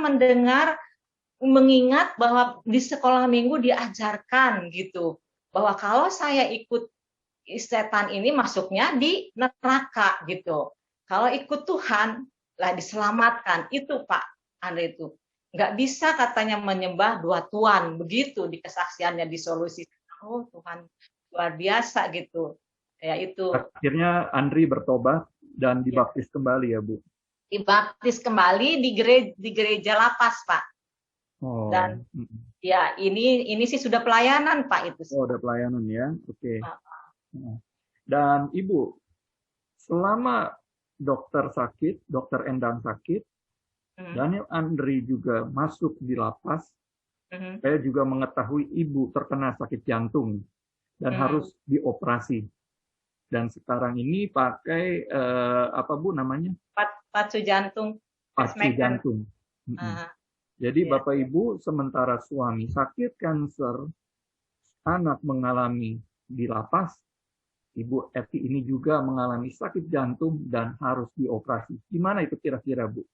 mengingat bahwa di sekolah minggu diajarkan gitu, bahwa kalau saya ikut setan ini masuknya di neraka gitu. Kalau ikut Tuhan lah diselamatkan. Itu Pak Andre itu. Nggak bisa katanya menyembah 2 tuan. Begitu di kesaksiannya di solusi. Oh Tuhan luar biasa gitu. Ya itu. Akhirnya Andri bertobat dan dibaptis kembali ya Bu? Dibaptis kembali di gereja lapas Pak. Oh. Dan ya ini sih sudah pelayanan Pak itu. Oh udah pelayanan ya, oke. Dan Ibu, selama dokter Endang sakit, Daniel Andri juga masuk di lapas, saya juga mengetahui Ibu terkena sakit jantung dan harus dioperasi. Dan sekarang ini pakai apa Bu namanya? Pacu jantung. Pacu jantung. Jadi Bapak Ibu, sementara suami sakit kanker, anak mengalami di lapas, Ibu Eti ini juga mengalami sakit jantung dan harus dioperasi. Gimana itu kira-kira Bu?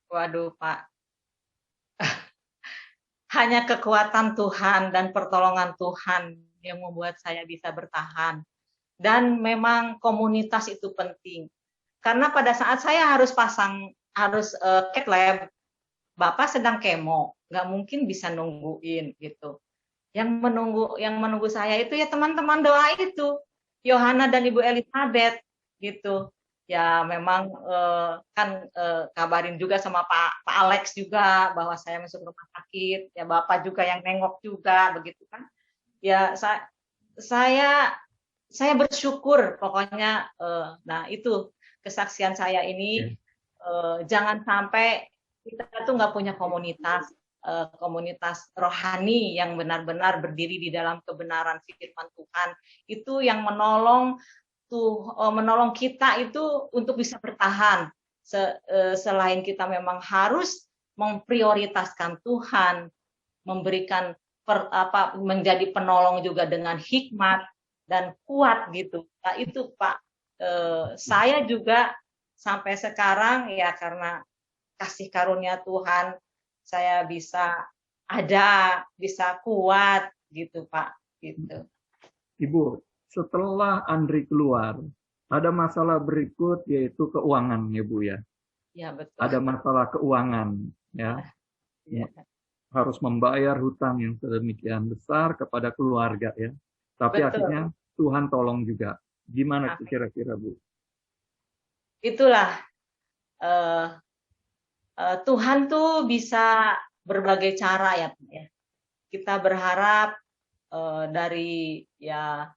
Waduh Pak, hanya kekuatan Tuhan dan pertolongan Tuhan yang membuat saya bisa bertahan. Dan memang komunitas itu penting. Karena pada saat saya harus cat lab, Bapak sedang kemo, nggak mungkin bisa nungguin gitu. Yang menunggu saya itu ya teman-teman doa itu, Yohana dan Ibu Elizabeth gitu. Ya memang kabarin juga sama Pak Alex juga bahwa saya masuk rumah sakit. Ya Bapak juga yang nengok juga begitu kan. Ya saya bersyukur pokoknya. Nah itu kesaksian saya ini. Jangan sampai kita tuh nggak punya komunitas rohani yang benar-benar berdiri di dalam kebenaran firman Tuhan, itu yang menolong kita itu untuk bisa bertahan. Selain kita memang harus memprioritaskan Tuhan, memberikan menjadi penolong juga dengan hikmat dan kuat gitu. Nah itu Pak, saya juga sampai sekarang ya karena kasih karunia Tuhan saya bisa kuat gitu Pak gitu. Ibu, setelah Andri keluar, ada masalah berikut yaitu keuangan ya Bu ya. Ya betul. Ada masalah keuangan ya. Harus membayar hutang yang sedemikian besar kepada keluarga ya. Tapi betul. Akhirnya Tuhan tolong juga. Gimana kira-kira Bu? Itulah Tuhan tuh bisa berbagai cara ya Pak ya. Kita berharap dari ya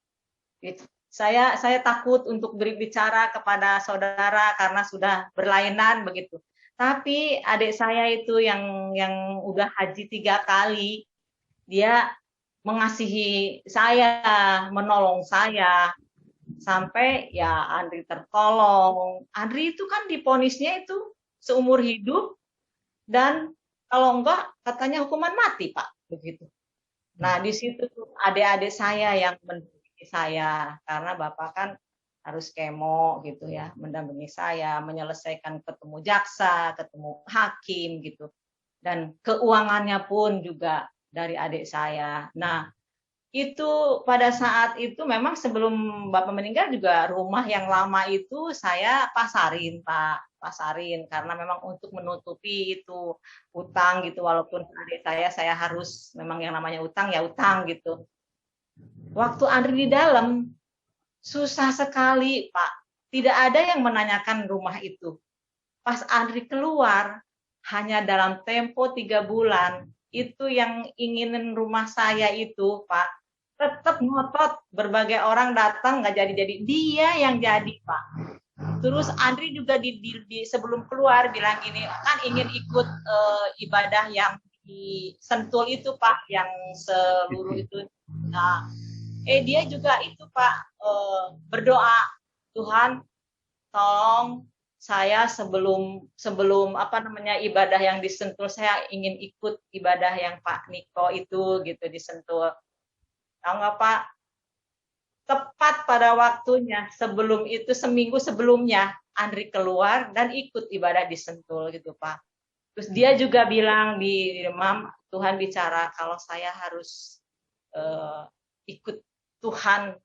saya takut untuk berbicara kepada saudara karena sudah berlainan begitu. Tapi adik saya itu yang udah haji 3 kali, dia mengasihi saya, menolong saya sampai ya Andri tertolong. Andri itu kan diponisnya itu seumur hidup dan kalau enggak katanya hukuman mati Pak begitu. Nah di situ adik-adik saya yang mendampingi saya karena Bapak kan harus kemo gitu ya, mendampingi saya menyelesaikan ketemu jaksa, ketemu hakim gitu, dan keuangannya pun juga dari adik saya. Nah itu pada saat itu memang sebelum Bapak meninggal juga rumah yang lama itu saya pasarin karena memang untuk menutupi itu utang gitu, walaupun adik saya harus memang yang namanya utang ya utang gitu. Waktu Andri di dalam susah sekali Pak, tidak ada yang menanyakan rumah itu. Pas Andri keluar hanya dalam tempo 3 bulan itu yang inginin rumah saya itu Pak tetap ngotot, berbagai orang datang nggak jadi dia yang jadi Pak. Terus Andri juga di sebelum keluar bilang gini kan ingin ikut ibadah yang di Sentul itu Pak yang seluruh itu. Nah dia juga itu Pak berdoa, Tuhan tolong saya sebelum ibadah yang di Sentul, saya ingin ikut ibadah yang Pak Niko itu gitu di Sentul. Tahu nggak Pak? Tepat pada waktunya, sebelum itu seminggu sebelumnya Andri keluar dan ikut ibadah di Sentul gitu Pak. Terus dia juga bilang di Mam, Tuhan bicara kalau saya harus ikut Tuhan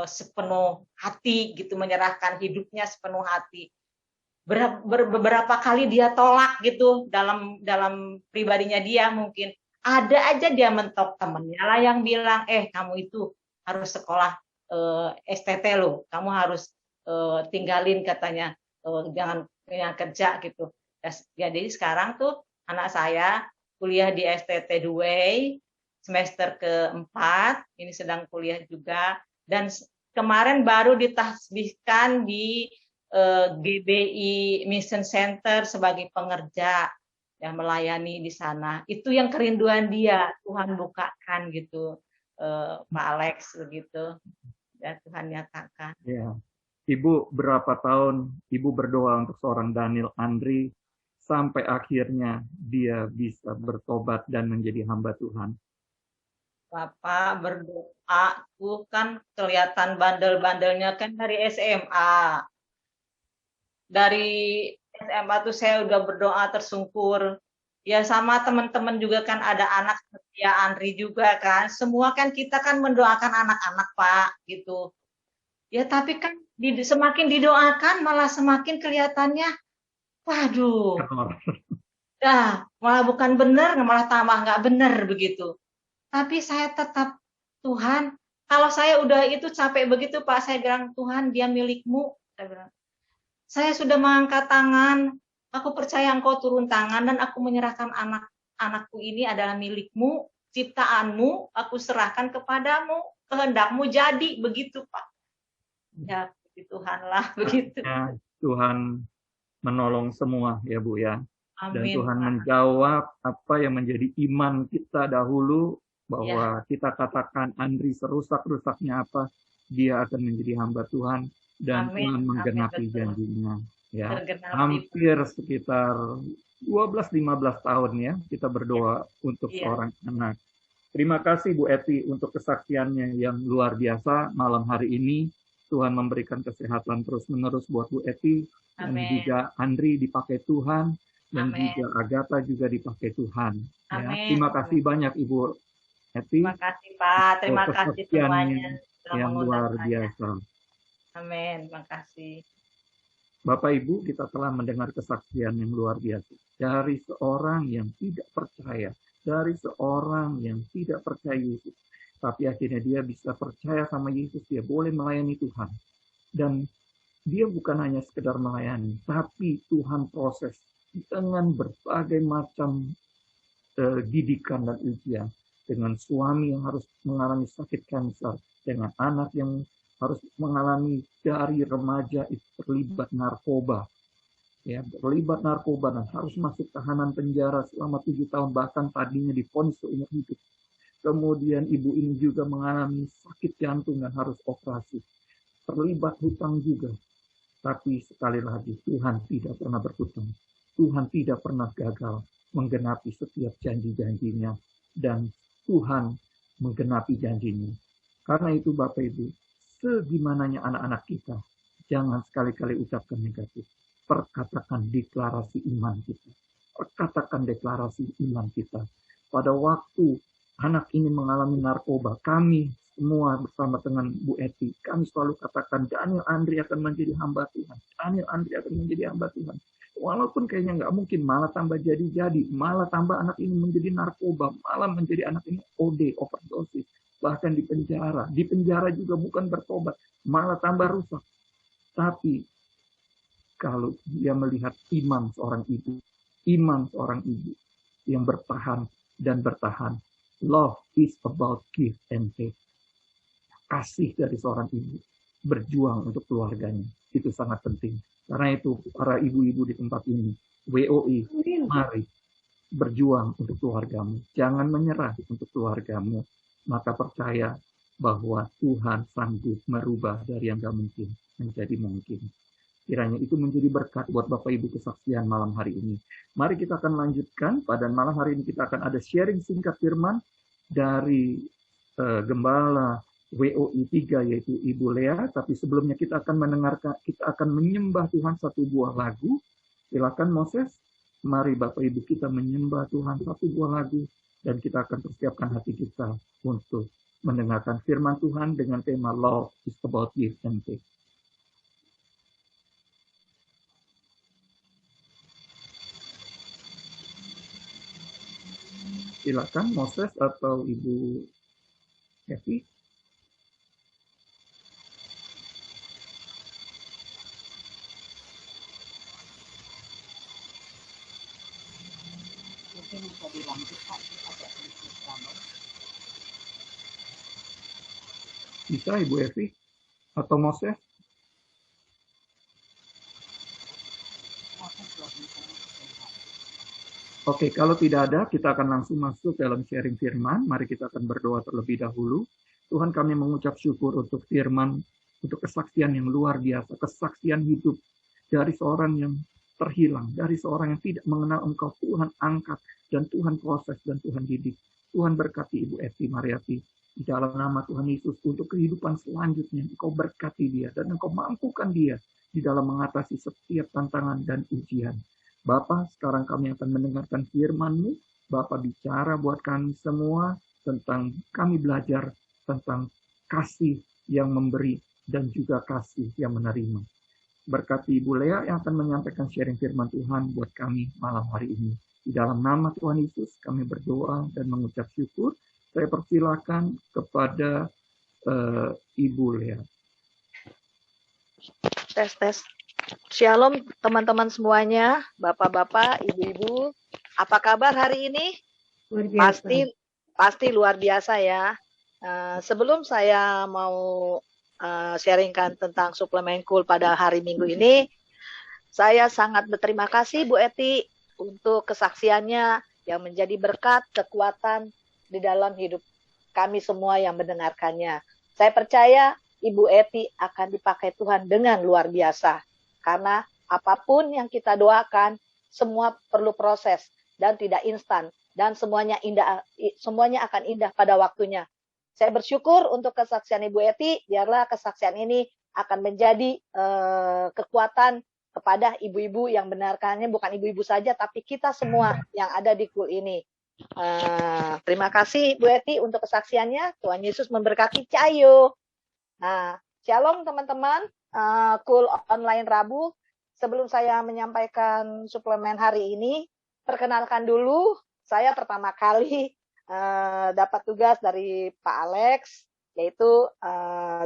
sepenuh hati gitu, menyerahkan hidupnya sepenuh hati. Beberapa kali dia tolak gitu dalam pribadinya dia mungkin. Ada aja dia mentok temennya lah yang bilang, kamu itu harus sekolah STT lo, kamu harus tinggalin katanya, jangan kerja gitu. Jadi sekarang tuh anak saya kuliah di STT Duway, semester ke-4, ini sedang kuliah juga, dan kemarin baru ditasbihkan di GBI Mission Center sebagai pengerja yang melayani di sana. Itu yang kerinduan dia, Tuhan bukakan gitu, Pak Alex begitu. Ya Tuhan nyatakan. Ya. Ibu berapa tahun Ibu berdoa untuk seorang Daniel Andri sampai akhirnya dia bisa bertobat dan menjadi hamba Tuhan? Bapak berdoa, aku kan kelihatan bandel-bandelnya kan dari SMA. Dari SMA tuh saya udah berdoa tersungkur, Ya sama teman-teman juga kan ada anak seperti Andri juga kan. Semua kan kita kan mendoakan anak-anak Pak gitu. Ya tapi kan semakin didoakan malah semakin kelihatannya, waduh, malah bukan benar, malah tambah nggak benar begitu. Tapi saya tetap, Tuhan, kalau saya udah itu capek begitu Pak, saya bilang, Tuhan dia milikmu. Saya bilang, saya sudah mengangkat tangan, aku percaya engkau turun tangan dan aku menyerahkan anak-anakku ini adalah milikmu, ciptaanmu, aku serahkan kepadamu, kehendakmu jadi, begitu Pak. Ya, puji Tuhan lah, begitu. Ya, Tuhan menolong semua ya Bu ya. Dan Amin, Tuhan Pak. menjawab apa yang menjadi iman kita dahulu, bahwa Ya, kita katakan Andri serusak-rusaknya apa, dia akan menjadi hamba Tuhan dan amin, Tuhan amin, menggenapi betul. janjinya. Ya, Tergenapi. hampir sekitar 12-15 tahun ya kita Ya, berdoa untuk iya. seorang anak. Terima kasih Bu Eti untuk kesaksiannya yang luar biasa malam hari ini. Tuhan memberikan kesehatan terus-menerus buat Bu Eti, dan Amin, juga Andri dipakai Tuhan, dan amin, juga Agatha juga dipakai Tuhan. Ya, amin, terima amin. kasih banyak Ibu Terima Eti kasih Pak, untuk terima kasih kesaksiannya semuanya telah yang mengundang luar saya. biasa. Amin, terima kasih. Bapak Ibu, kita telah mendengar kesaksian yang luar biasa dari seorang yang tidak percaya, dari seorang yang tidak percaya Yesus, tapi akhirnya dia bisa percaya sama Yesus, dia boleh melayani Tuhan. Dan dia bukan hanya sekedar melayani, tapi Tuhan proses dengan berbagai macam didikan dan ujian. Dengan suami yang harus mengalami sakit kanker, dengan anak yang harus mengalami dari remaja itu terlibat narkoba, ya terlibat narkoba dan harus masuk tahanan penjara selama 7 tahun, bahkan tadinya divonis seumur hidup. Kemudian ibu ini juga mengalami sakit jantung dan harus operasi, terlibat hutang juga. Tapi sekali lagi Tuhan tidak pernah berhutang, Tuhan tidak pernah gagal menggenapi setiap janji-janjinya, dan Tuhan menggenapi janjinya. Karena itu Bapak Ibu, segimananya anak-anak kita, jangan sekali-kali ucapkan negatif. Perkatakan deklarasi iman kita. Perkatakan deklarasi iman kita. Pada waktu anak ini mengalami narkoba, kami semua bersama dengan Bu Eti, kami selalu katakan Daniel Andri akan menjadi hamba Tuhan. Daniel Andri akan menjadi hamba Tuhan. Walaupun kayaknya nggak mungkin, malah tambah jadi-jadi, malah tambah anak ini menjadi narkoba, malah menjadi anak ini OD, overdosis, bahkan di penjara. Di penjara juga bukan bertobat, malah tambah rusak. Tapi kalau dia melihat iman seorang ibu yang bertahan dan bertahan, love is about give and take. Kasih dari seorang ibu, berjuang untuk keluarganya, itu sangat penting. Karena itu para ibu-ibu di tempat ini, WOI, mari berjuang untuk keluargamu. Jangan menyerah untuk keluargamu. Maka percaya bahwa Tuhan sanggup merubah dari yang gak mungkin menjadi mungkin. Kiranya itu menjadi berkat buat Bapak Ibu kesaksian malam hari ini. Mari kita akan lanjutkan. Pada malam hari ini kita akan ada sharing singkat firman dari Gembala WOI 3 yaitu Ibu Lea. Tapi sebelumnya kita akan menyembah Tuhan satu buah lagu. Silakan Moses. Mari Bapak Ibu kita menyembah Tuhan satu buah lagu, dan kita akan persiapkan hati kita untuk mendengarkan firman Tuhan dengan tema Love is about give and take. Silakan Moses atau Ibu Evi. Mungkin bisa dilanjutkan agak sedikit lama. Bisa Ibu Evi atau Moses? Oke, kalau tidak ada, kita akan langsung masuk dalam sharing firman. Mari kita akan berdoa terlebih dahulu. Tuhan, kami mengucap syukur untuk firman, untuk kesaksian yang luar biasa, kesaksian hidup dari seorang yang terhilang, dari seorang yang tidak mengenal Engkau. Tuhan angkat, dan Tuhan proses, dan Tuhan didik. Tuhan berkati Ibu Eti Mariati di dalam nama Tuhan Yesus untuk kehidupan selanjutnya. Engkau berkati dia, dan Engkau mampukan dia di dalam mengatasi setiap tantangan dan ujian. Bapa, sekarang kami akan mendengarkan firman-Mu. Bapa bicara buat kami semua tentang kami belajar tentang kasih yang memberi dan juga kasih yang menerima. Berkati Ibu Lea yang akan menyampaikan sharing firman Tuhan buat kami malam hari ini. Di dalam nama Tuhan Yesus kami berdoa dan mengucap syukur. Saya persilakan kepada Ibu Lea. Tes. Shalom teman-teman semuanya, bapak-bapak, ibu-ibu. Apa kabar hari ini? Luar biasa. Pasti luar biasa ya. Sebelum saya mau sharingkan tentang suplemen cool pada hari Minggu ini, saya sangat berterima kasih Bu Eti untuk kesaksiannya yang menjadi berkat, kekuatan di dalam hidup kami semua yang mendengarkannya. Saya percaya Ibu Eti akan dipakai Tuhan dengan luar biasa. Karena apapun yang kita doakan, semua perlu proses dan tidak instan. Dan semuanya akan indah pada waktunya. Saya bersyukur untuk kesaksian Ibu Eti, biarlah kesaksian ini akan menjadi kekuatan kepada ibu-ibu yang benarkannya, bukan ibu-ibu saja, tapi kita semua yang ada di Cool ini. Terima kasih Bu Eti untuk kesaksiannya. Tuhan Yesus memberkati Cayo. Nah, shalom teman-teman. Cool online Rabu. Sebelum saya menyampaikan suplemen hari ini, perkenalkan dulu, saya pertama kali dapat tugas dari Pak Alex, yaitu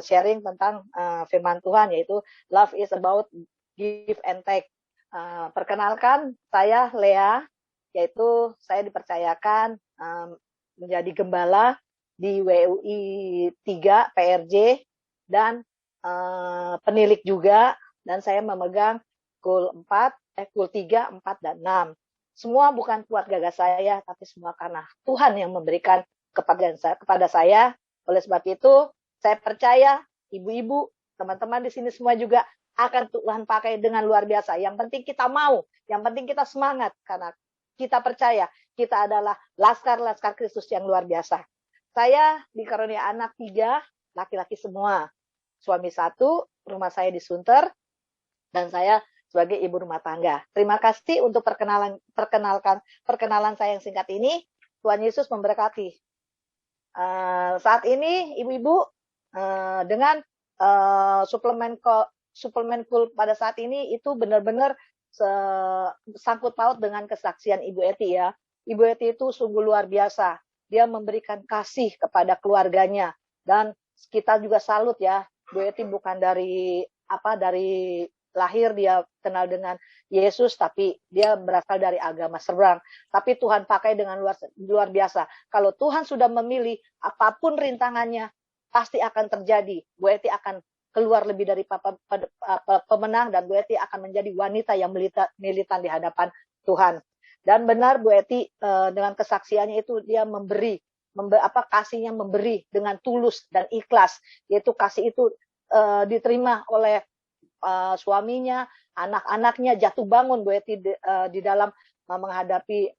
sharing tentang firman Tuhan, yaitu love is about give and take. Perkenalkan, saya Lea, yaitu saya dipercayakan menjadi gembala di WUI 3 PRJ dan penilik juga, dan saya memegang Cool 3, 4, dan 6. Semua bukan kuat gagah saya, tapi semua karena Tuhan yang memberikan kepada saya. Oleh sebab itu, saya percaya ibu-ibu, teman-teman di sini semua juga akan Tuhan pakai dengan luar biasa. Yang penting kita mau, yang penting kita semangat, karena kita percaya kita adalah laskar-laskar Kristus yang luar biasa. Saya dikarunia anak 3, laki-laki semua. Suami 1, rumah saya di Sunter, dan saya sebagai ibu rumah tangga. Terima kasih untuk perkenalan saya yang singkat ini. Tuhan Yesus memberkati. Saat ini ibu-ibu dengan suplemen cool pada saat ini itu benar-benar sangkut paut dengan kesaksian Ibu Eti ya. Ibu Eti itu sungguh luar biasa. Dia memberikan kasih kepada keluarganya, dan kita juga salut ya. Bu Eti bukan dari lahir dia kenal dengan Yesus, tapi dia berasal dari agama seberang. Tapi Tuhan pakai dengan luar biasa. Kalau Tuhan sudah memilih, apapun rintangannya pasti akan terjadi. Bu Eti akan keluar lebih dari pemenang, dan Bu Eti akan menjadi wanita yang militan di hadapan Tuhan. Dan benar Bu Eti dengan kesaksiannya itu dia kasihnya memberi dengan tulus dan ikhlas, yaitu kasih itu diterima oleh suaminya, anak-anaknya, jatuh bangun Bu Eti di dalam menghadapi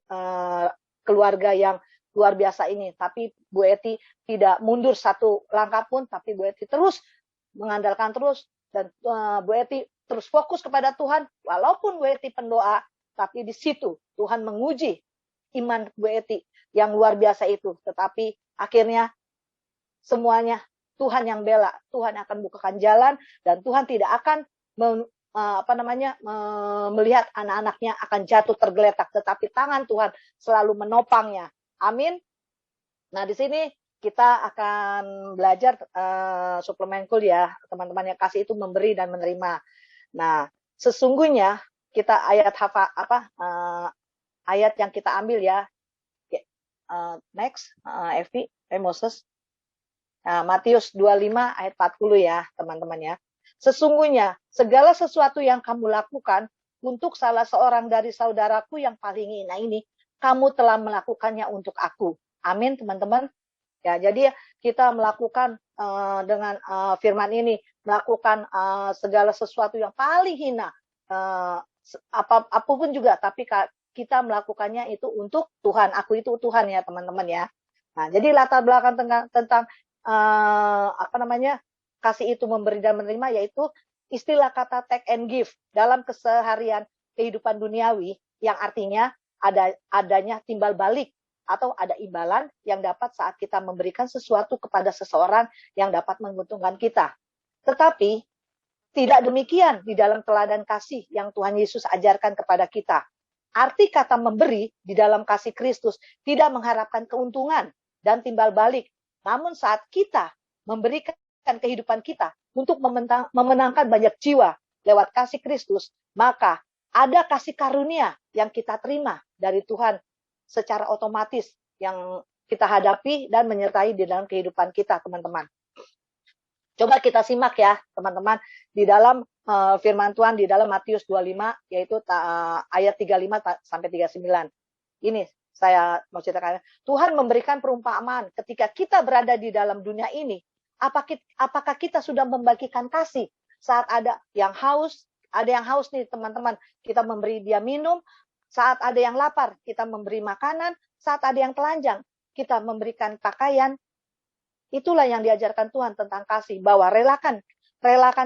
keluarga yang luar biasa ini. Tapi Bu Eti tidak mundur satu langkah pun, tapi Bu Eti terus mengandalkan terus, dan Bu Eti terus fokus kepada Tuhan. Walaupun Bu Eti pendoa, tapi di situ Tuhan menguji iman Bu Eti yang luar biasa itu. Tetapi akhirnya semuanya Tuhan yang bela. Tuhan akan bukakan jalan, dan Tuhan tidak akan melihat anak-anaknya akan jatuh tergeletak, tetapi tangan Tuhan selalu menopangnya. Amin. Nah, di sini kita akan belajar suplemen cool ya, teman-teman yang kasih itu memberi dan menerima. Nah, sesungguhnya kita ayat yang kita ambil ya. Next, Moses. Matius 25 ayat 40 ya, teman-teman ya. Sesungguhnya segala sesuatu yang kamu lakukan untuk salah seorang dari saudaraku yang paling hina ini, kamu telah melakukannya untuk aku. Amin, teman-teman. Ya, jadi kita melakukan dengan firman ini, melakukan segala sesuatu yang paling hina, apapun juga, tapi kita melakukannya itu untuk Tuhan. Aku itu Tuhan ya, teman-teman ya. Nah, jadi latar belakang tentang kasih itu memberi dan menerima, yaitu istilah kata take and give dalam keseharian kehidupan duniawi. yang artinya adanya timbal balik atau ada imbalan yang dapat saat kita memberikan sesuatu kepada seseorang yang dapat menguntungkan kita. Tetapi tidak demikian di dalam teladan kasih yang Tuhan Yesus ajarkan kepada kita. Arti kata memberi di dalam kasih Kristus tidak mengharapkan keuntungan dan timbal balik. Namun saat kita memberikan kehidupan kita untuk memenangkan banyak jiwa lewat kasih Kristus, maka ada kasih karunia yang kita terima dari Tuhan secara otomatis yang kita hadapi dan menyertai di dalam kehidupan kita, teman-teman. Coba kita simak ya, teman-teman, di dalam firman Tuhan di dalam Matius 25, yaitu ayat 35 sampai 39. Ini saya mau ceritakan. Tuhan memberikan perumpamaan ketika kita berada di dalam dunia ini, apakah kita sudah membagikan kasih saat ada yang haus nih teman-teman, kita memberi dia minum. Saat ada yang lapar, kita memberi makanan. Saat ada yang telanjang, kita memberikan pakaian. Itulah yang diajarkan Tuhan tentang kasih, bahwa relakan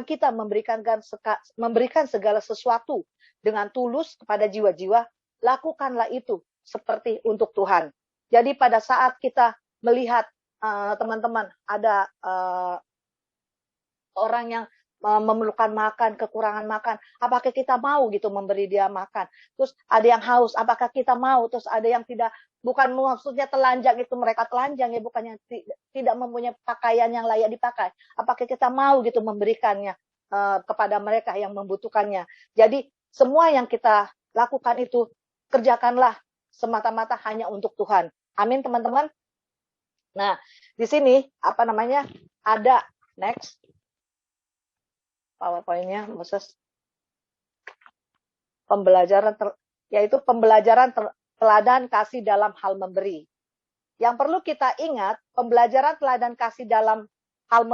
kita memberikan segala sesuatu dengan tulus kepada jiwa-jiwa. Lakukanlah itu seperti untuk Tuhan. Jadi pada saat kita melihat teman-teman ada orang yang memerlukan makan, kekurangan makan, apakah kita mau gitu memberi dia makan? Terus ada yang haus, apakah kita mau? Terus ada yang tidak, bukan maksudnya telanjang itu mereka telanjang ya, bukannya tidak mempunyai pakaian yang layak dipakai. Apakah kita mau gitu memberikannya kepada mereka yang membutuhkannya? Jadi semua yang kita lakukan itu kerjakanlah semata-mata hanya untuk Tuhan. Amin, teman-teman. Nah, di sini ada next PowerPoint-nya, Moses. Yaitu pembelajaran teladan kasih dalam hal memberi. Yang perlu kita ingat, pembelajaran teladan kasih dalam hal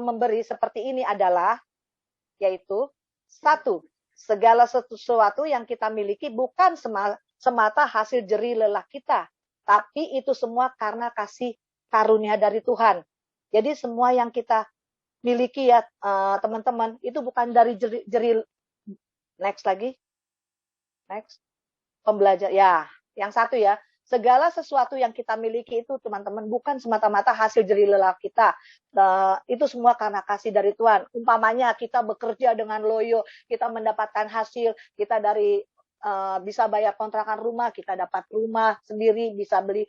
memberi seperti ini adalah, yaitu, 1, segala sesuatu yang kita miliki bukan semata hasil jerih lelah kita, tapi itu semua karena kasih karunia dari Tuhan. Jadi semua yang kita miliki ya teman-teman, itu bukan dari jerih. Next lagi. Next. Pembelajar. Ya, yang satu ya. Segala sesuatu yang kita miliki itu teman-teman bukan semata-mata hasil jerih lelah kita. Itu semua karena kasih dari Tuhan. Umpamanya kita bekerja dengan loyo, kita mendapatkan hasil, kita dari bisa bayar kontrakan rumah, kita dapat rumah sendiri, bisa beli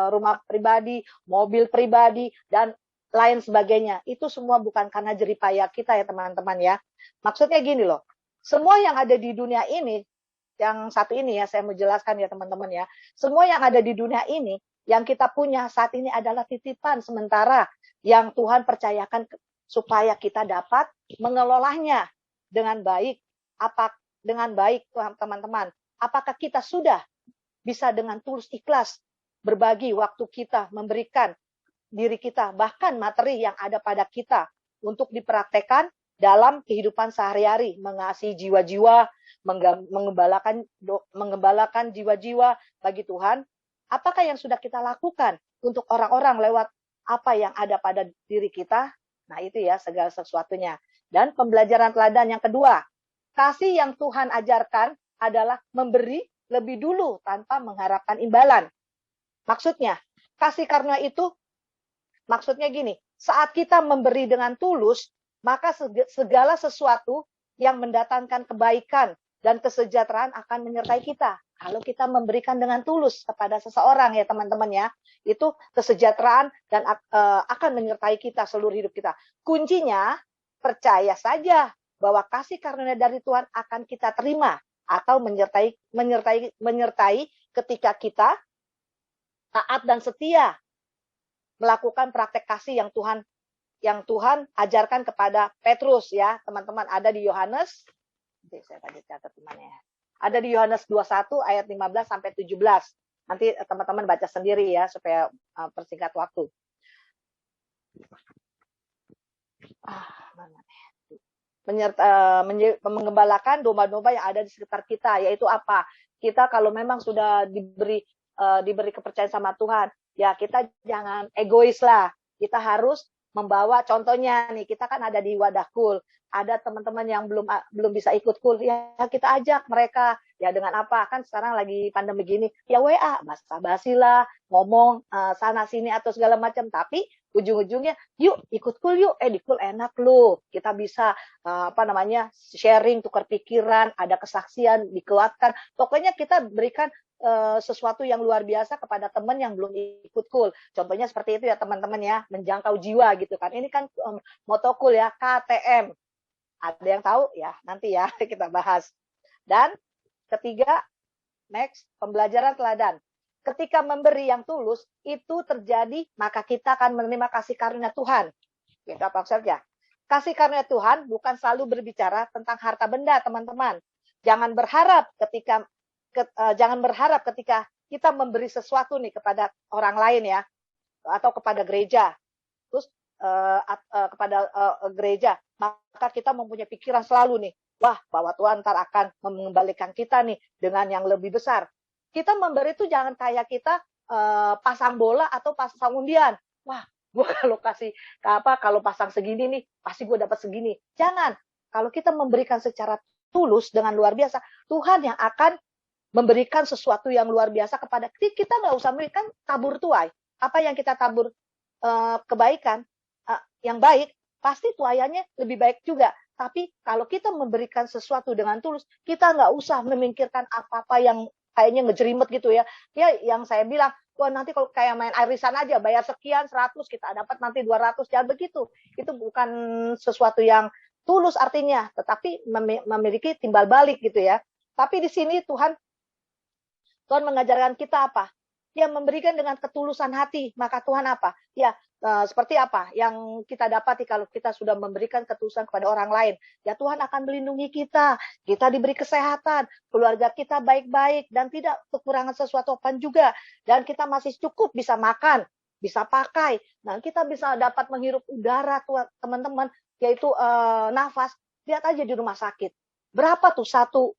rumah pribadi, mobil pribadi, dan lain sebagainya. Itu semua bukan karena jerih payah kita ya teman-teman ya. Maksudnya gini loh, semua yang ada di dunia ini, yang satu ini ya, saya mau jelaskan ya teman-teman ya. Semua yang ada di dunia ini, yang kita punya saat ini adalah titipan sementara yang Tuhan percayakan supaya kita dapat mengelolanya dengan baik. Dengan baik teman-teman. Apakah kita sudah bisa dengan tulus ikhlas berbagi waktu kita, memberikan diri kita, bahkan materi yang ada pada kita untuk dipraktekkan dalam kehidupan sehari-hari, mengasihi jiwa-jiwa, mengembalakan jiwa-jiwa bagi Tuhan. Apakah yang sudah kita lakukan untuk orang-orang lewat apa yang ada pada diri kita? Nah itu ya segala sesuatunya. Dan pembelajaran teladan yang kedua, kasih yang Tuhan ajarkan adalah memberi lebih dulu tanpa mengharapkan imbalan. Maksudnya, kasih karena itu, maksudnya gini, saat kita memberi dengan tulus, maka segala sesuatu yang mendatangkan kebaikan dan kesejahteraan akan menyertai kita. Kalau kita memberikan dengan tulus kepada seseorang ya teman-teman ya, itu kesejahteraan dan akan menyertai kita seluruh hidup kita. Kuncinya, percaya saja bahwa kasih karunia dari Tuhan akan kita terima atau menyertai ketika kita taat dan setia melakukan praktek kasih yang Tuhan ajarkan kepada Petrus ya teman-teman. Ada di Yohanes, saya tadi catat temannya. Ada di Yohanes 21 ayat 15 sampai 17. Nanti teman-teman baca sendiri ya supaya persingkat waktu. Mengembalakan domba-domba yang ada di sekitar kita, yaitu apa? Kita kalau memang sudah diberi kepercayaan sama Tuhan, ya kita jangan egois lah. Kita harus membawa, contohnya nih, kita kan ada di Wadah Kul. ada teman-teman yang belum bisa ikut kuliah, kita ajak mereka. Ya dengan apa? Kan sekarang lagi pandemi gini, ya WA, basa-basi lah, ngomong sana sini atau segala macam. Tapi ujung-ujungnya, yuk ikut kul yuk. Di kul enak loh. Kita bisa sharing, tukar pikiran, ada kesaksian, dikuatkan. Pokoknya kita berikan sesuatu yang luar biasa kepada teman yang belum ikut kul. Contohnya seperti itu ya teman-teman ya, menjangkau jiwa gitu kan. Ini kan moto kul ya, KTM. Ada yang tahu ya? Nanti ya kita bahas. Dan ketiga, next, pembelajaran teladan. Ketika memberi yang tulus, itu terjadi, maka kita akan menerima kasih karunia Tuhan. Kita apa saja? Kasih karunia Tuhan bukan selalu berbicara tentang harta benda, teman-teman. Jangan berharap ketika kita memberi sesuatu nih kepada orang lain ya, atau kepada gereja, terus kepada gereja, maka kita mempunyai pikiran selalu nih, wah bahwa Tuhan ntar akan mengembalikan kita nih dengan yang lebih besar. Kita memberi itu jangan kayak kita pasang bola atau pasang undian. Wah, gue kalau pasang segini nih, pasti gue dapat segini. Jangan. Kalau kita memberikan secara tulus dengan luar biasa, Tuhan yang akan memberikan sesuatu yang luar biasa kepada kita. Nggak usah memberikan tabur tuai. Apa yang kita tabur kebaikan yang baik, pasti tuayannya lebih baik juga. Tapi kalau kita memberikan sesuatu dengan tulus, kita nggak usah memikirkan apa-apa yang kayaknya ngejerimet gitu ya. Ya yang saya bilang, wah nanti kalau kayak main arisan aja, bayar sekian, 100, kita dapat nanti 200. Jangan begitu. Itu bukan sesuatu yang tulus artinya, tetapi memiliki timbal balik gitu ya. Tapi di sini Tuhan mengajarkan kita apa? Ya memberikan dengan ketulusan hati. Maka Tuhan apa? Ya seperti apa yang kita dapati kalau kita sudah memberikan ketulusan kepada orang lain. Ya Tuhan akan melindungi kita. Kita diberi kesehatan. Keluarga kita baik-baik. Dan tidak kekurangan sesuatu apa juga. Dan kita masih cukup bisa makan. Bisa pakai. Dan kita bisa dapat menghirup udara teman-teman. Yaitu nafas. Lihat aja di rumah sakit. Berapa tuh satu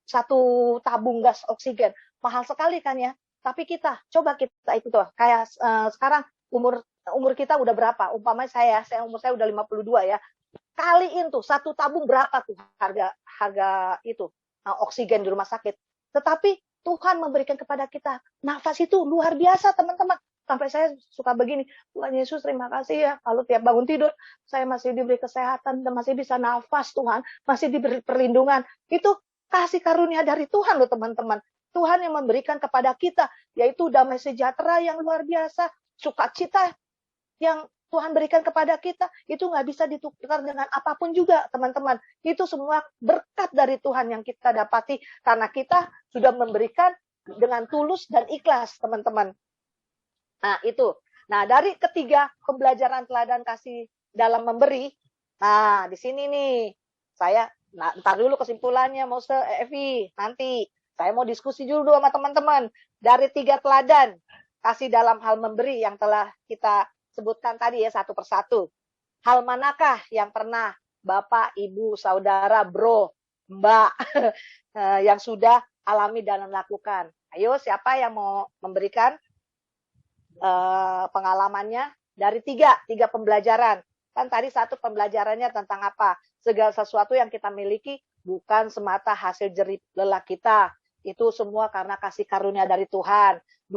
tabung gas oksigen? Mahal sekali kan ya. Tapi coba kita itu tuh. Kayak sekarang umur kita udah berapa? Umpamanya umur saya udah 52 ya. Kaliin tuh satu tabung berapa tuh harga itu oksigen di rumah sakit. Tetapi Tuhan memberikan kepada kita nafas itu luar biasa teman-teman. Sampai saya suka begini, Tuhan Yesus terima kasih ya. Kalau tiap bangun tidur saya masih diberi kesehatan dan masih bisa nafas Tuhan, masih diberi perlindungan. Itu kasih karunia dari Tuhan loh teman-teman. Tuhan yang memberikan kepada kita, yaitu damai sejahtera yang luar biasa, sukacita yang Tuhan berikan kepada kita, itu nggak bisa ditukar dengan apapun juga, teman-teman. Itu semua berkat dari Tuhan yang kita dapati, karena kita sudah memberikan dengan tulus dan ikhlas, teman-teman. Nah, itu. Nah, dari ketiga pembelajaran teladan kasih dalam memberi, nah, di sini nih, ntar dulu kesimpulannya, Mose, Evi, nanti. Saya mau diskusi dulu sama teman-teman. Dari 3 teladan kasih dalam hal memberi yang telah kita sebutkan tadi ya satu persatu. Hal manakah yang pernah Bapak, Ibu, Saudara, Bro, Mbak yang sudah alami dan melakukan? Ayo siapa yang mau memberikan pengalamannya dari 3 pembelajaran? Kan tadi 1 pembelajarannya tentang apa? Segala sesuatu yang kita miliki bukan semata hasil jerih lelah kita. Itu semua karena kasih karunia dari Tuhan. 2,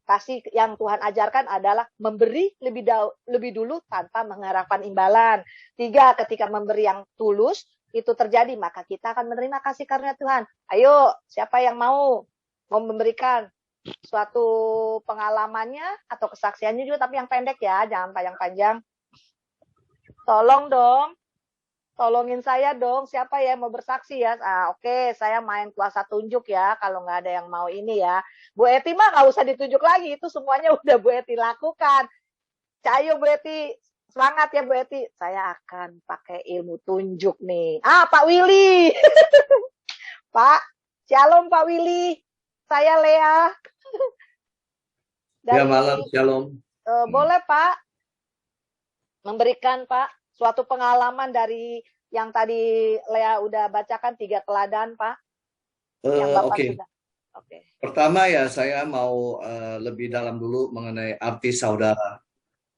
kasih yang Tuhan ajarkan adalah memberi lebih dulu tanpa mengharapkan imbalan. 3, ketika memberi yang tulus, itu terjadi, maka kita akan menerima kasih karunia Tuhan. Ayo, siapa yang mau memberikan suatu pengalamannya atau kesaksiannya juga, tapi yang pendek ya, jangan panjang-panjang. Tolong dong. Tolongin saya dong, siapa ya mau bersaksi ya? Oke, saya main kuasa tunjuk ya, kalau nggak ada yang mau ini ya. Bu Eti mah nggak usah ditunjuk lagi, itu semuanya udah Bu Eti lakukan. Cayo Bu Eti, semangat ya Bu Eti. Saya akan pakai ilmu tunjuk nih. Pak Willy. Pak, shalom Pak Willy. Saya Lea. Ya malam, shalom. Boleh Pak, memberikan Pak suatu pengalaman dari yang tadi Lea udah bacakan 3 teladan, Pak. Yang Bapak sudah. Oke. Pertama ya saya mau lebih dalam dulu mengenai arti saudara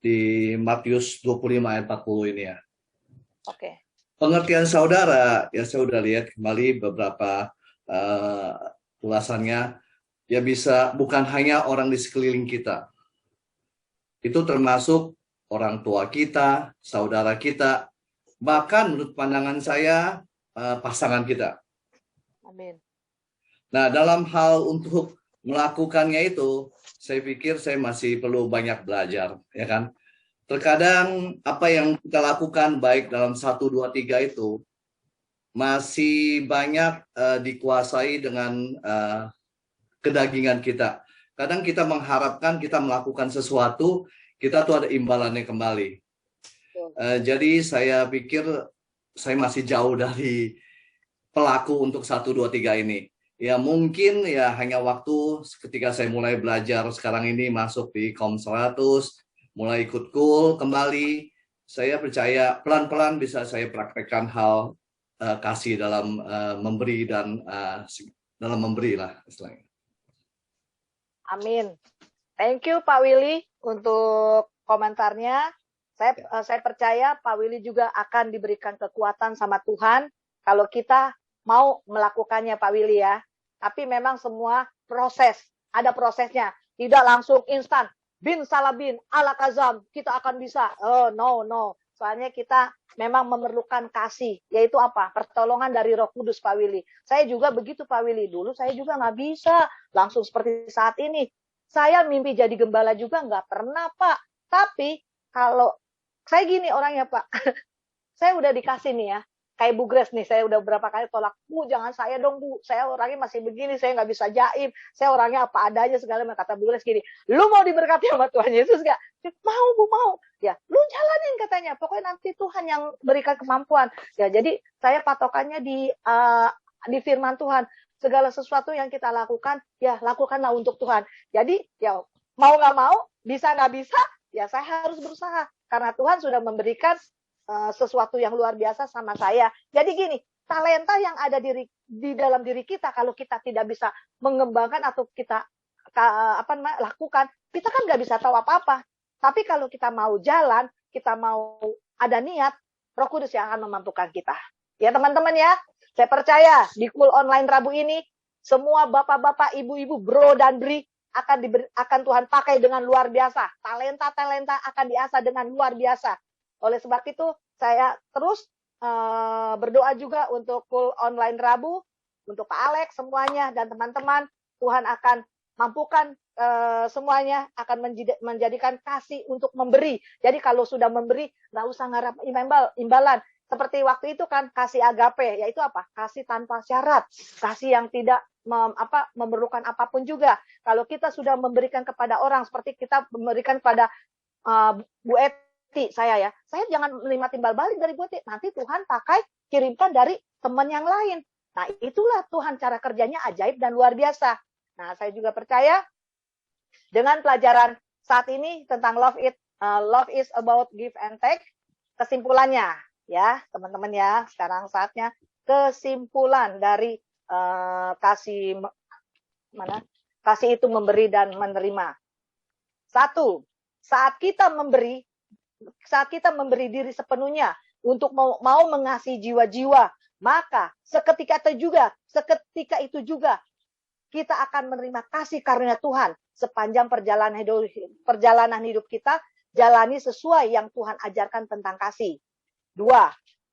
di Matius 25 ayat 40 ini ya. Oke. pengertian saudara, ya saya udah lihat kembali beberapa ulasannya, ya bisa bukan hanya orang di sekeliling kita. Itu termasuk orang tua kita, saudara kita, bahkan menurut pandangan saya pasangan kita. Amin. Nah, dalam hal untuk melakukannya itu, saya pikir saya masih perlu banyak belajar, ya kan? Terkadang apa yang kita lakukan baik dalam 1, 2, 3 itu masih banyak dikuasai dengan kedagingan kita. Kadang kita mengharapkan kita melakukan sesuatu, kita tuh ada imbalannya kembali. Jadi saya pikir saya masih jauh dari pelaku untuk 1, 2, 3 ini. Ya mungkin ya hanya waktu ketika saya mulai belajar sekarang ini masuk di KOM 100, mulai ikut KUL kembali, saya percaya pelan-pelan bisa saya praktekkan hal kasih dalam memberi dan dalam memberi lah istilahnya. Amin. Thank you Pak Willy untuk komentarnya. Saya percaya Pak Willy juga akan diberikan kekuatan sama Tuhan kalau kita mau melakukannya Pak Willy ya. Tapi memang semua proses, ada prosesnya. Tidak langsung instan. Bin salabin, ala kazam, kita akan bisa. Oh, no. Soalnya kita memang memerlukan kasih. Yaitu apa? Pertolongan dari Roh Kudus Pak Willy. Saya juga begitu Pak Willy. Dulu saya juga nggak bisa langsung seperti saat ini. Saya mimpi jadi gembala juga nggak pernah Pak. Tapi kalau saya gini orangnya Pak. Saya udah dikasih nih ya. Kayak Bu Grace nih, saya udah berapa kali tolak, Bu jangan saya dong Bu, saya orangnya masih begini, saya nggak bisa jaim, saya orangnya apa adanya segala macam. Kata Bu Grace gini, lu mau diberkati sama Tuhan Yesus gak? Mau Bu, mau. Ya, lu jalanin katanya, pokoknya nanti Tuhan yang berikan kemampuan. Ya, jadi saya patokannya di firman Tuhan, segala sesuatu yang kita lakukan, ya lakukanlah untuk Tuhan. Jadi ya mau nggak mau, bisa nggak bisa, ya saya harus berusaha karena Tuhan sudah memberikan sesuatu yang luar biasa sama saya. Jadi gini, talenta yang ada di dalam diri kita, kalau kita tidak bisa mengembangkan atau kita lakukan, kita kan nggak bisa tahu apa-apa. Tapi kalau kita mau jalan, kita mau ada niat, Roh Kudus yang akan memampukan kita. Ya teman-teman ya, saya percaya di KUL online Rabu ini, semua bapak-bapak, ibu-ibu, bro dan bri akan Tuhan pakai dengan luar biasa. Talenta-talenta akan diasah dengan luar biasa. Oleh sebab itu, saya terus berdoa juga untuk KUL online Rabu, untuk Pak Alex semuanya, dan teman-teman. Tuhan akan mampukan semuanya, akan menjadikan kasih untuk memberi. Jadi kalau sudah memberi, nggak usah ngarap imbalan. Seperti waktu itu kan, kasih agape, yaitu apa? Kasih tanpa syarat, kasih yang tidak memerlukan apapun juga. Kalau kita sudah memberikan kepada orang, seperti kita memberikan pada Bu saya jangan menerima timbal balik dari Bu Eti. Nanti Tuhan pakai kirimkan dari teman yang lain. Nah, itulah Tuhan cara kerjanya ajaib dan luar biasa. Nah, saya juga percaya dengan pelajaran saat ini tentang love is about give and take. Kesimpulannya ya, teman-teman ya, sekarang saatnya kesimpulan dari kasih itu memberi dan menerima. 1, saat kita memberi diri sepenuhnya untuk mau mengasihi jiwa-jiwa, maka seketika itu juga kita akan menerima kasih karunia Tuhan sepanjang perjalanan hidup kita, jalani sesuai yang Tuhan ajarkan tentang kasih. 2,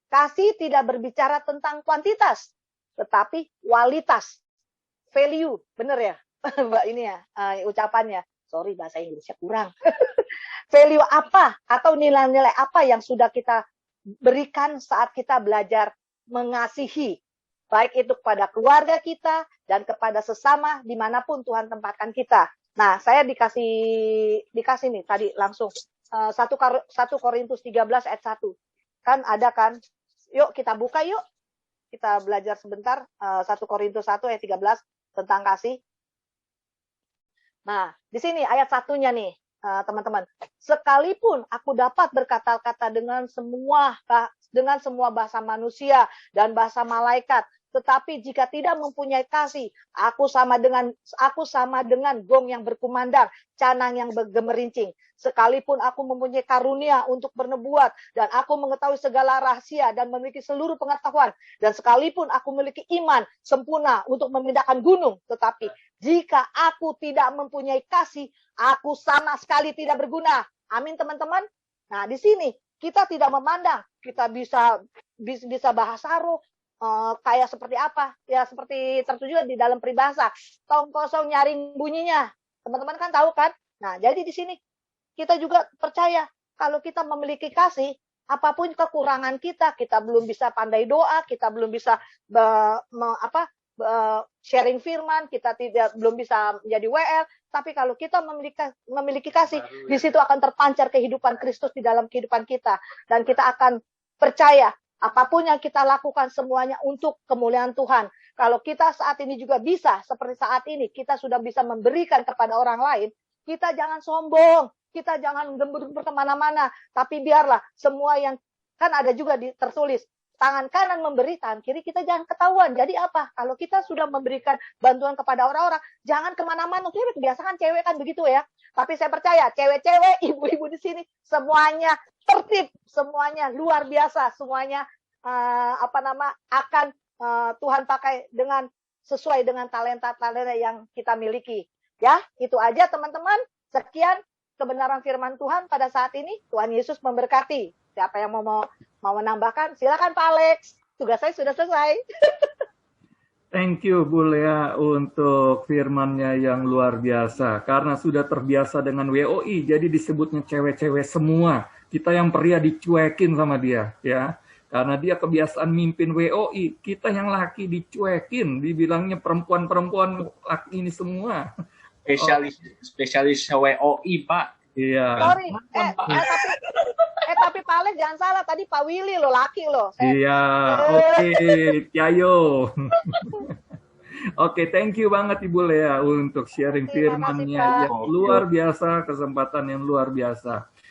kasih tidak berbicara tentang kuantitas, tetapi kualitas, value, bener ya, Mbak ini ya ucapannya. Sorry bahasa Inggrisnya kurang. Value apa atau nilai-nilai apa yang sudah kita berikan saat kita belajar mengasihi, baik itu kepada keluarga kita dan kepada sesama dimanapun Tuhan tempatkan kita. Nah, saya dikasih nih tadi langsung 1 Korintus 13 ayat 1. Kan ada kan? Yuk kita buka yuk. Kita belajar sebentar 1 Korintus 1 ayat 13 tentang kasih. Nah, di sini ayat 1-nya nih. Teman-teman, sekalipun aku dapat berkata-kata dengan semua bahasa manusia dan bahasa malaikat Tetapi jika tidak mempunyai kasih, aku sama dengan gong yang berkumandang, canang yang bergemerincing. Sekalipun aku mempunyai karunia untuk bernubuat, dan aku mengetahui segala rahasia dan memiliki seluruh pengetahuan, dan sekalipun aku memiliki iman sempurna untuk memindahkan gunung, tetapi jika aku tidak mempunyai kasih, aku sama sekali tidak berguna. Amin, teman-teman. Nah, di sini kita tidak memandang, kita bisa bahasa roh, kayak seperti apa, ya seperti tertuju di dalam peribahasa, tong kosong nyaring bunyinya. Teman-teman kan tahu kan? Nah, jadi di sini kita juga percaya kalau kita memiliki kasih, apapun kekurangan kita belum bisa pandai doa, kita belum bisa sharing firman, kita belum bisa menjadi WL, tapi kalau kita memiliki kasih, di situ akan terpancar kehidupan Kristus di dalam kehidupan kita, dan kita akan percaya apapun yang kita lakukan semuanya untuk kemuliaan Tuhan. Kalau kita saat ini juga bisa, seperti saat ini, kita sudah bisa memberikan kepada orang lain, kita jangan sombong, kita jangan gembur-gembur kemana-mana, tapi biarlah semua yang, kan ada juga tertulis, tangan kanan memberi, tangan kiri kita jangan ketahuan. Jadi apa? Kalau kita sudah memberikan bantuan kepada orang-orang, jangan kemana-mana. Kebiasaan cewek kan begitu ya. Tapi saya percaya, cewek-cewek, ibu-ibu di sini, semuanya tertib, semuanya luar biasa, semuanya akan Tuhan pakai sesuai dengan talenta-talenta yang kita miliki. Ya, itu aja teman-teman. Sekian kebenaran firman Tuhan pada saat ini. Tuhan Yesus memberkati. Siapa yang mau menambahkan, silakan Pak Alex. Tugas saya sudah selesai. Thank you Bu Lea untuk firman-Nya yang luar biasa. Karena sudah terbiasa dengan WOI, jadi disebutnya cewek-cewek semua. Kita yang pria dicuekin sama dia, ya. Karena dia kebiasaan mimpin WOI, kita yang laki dicuekin, dibilangnya perempuan-perempuan laki ini semua. Spesialis WOI, Pak. Iya. Sorry, tapi Pak Alex jangan salah, tadi Pak Willy lo laki lo. Iya, oke, Cayo. Oke, thank you banget Ibu Lea untuk sharing firman-Nya yang luar biasa, kesempatan yang luar biasa.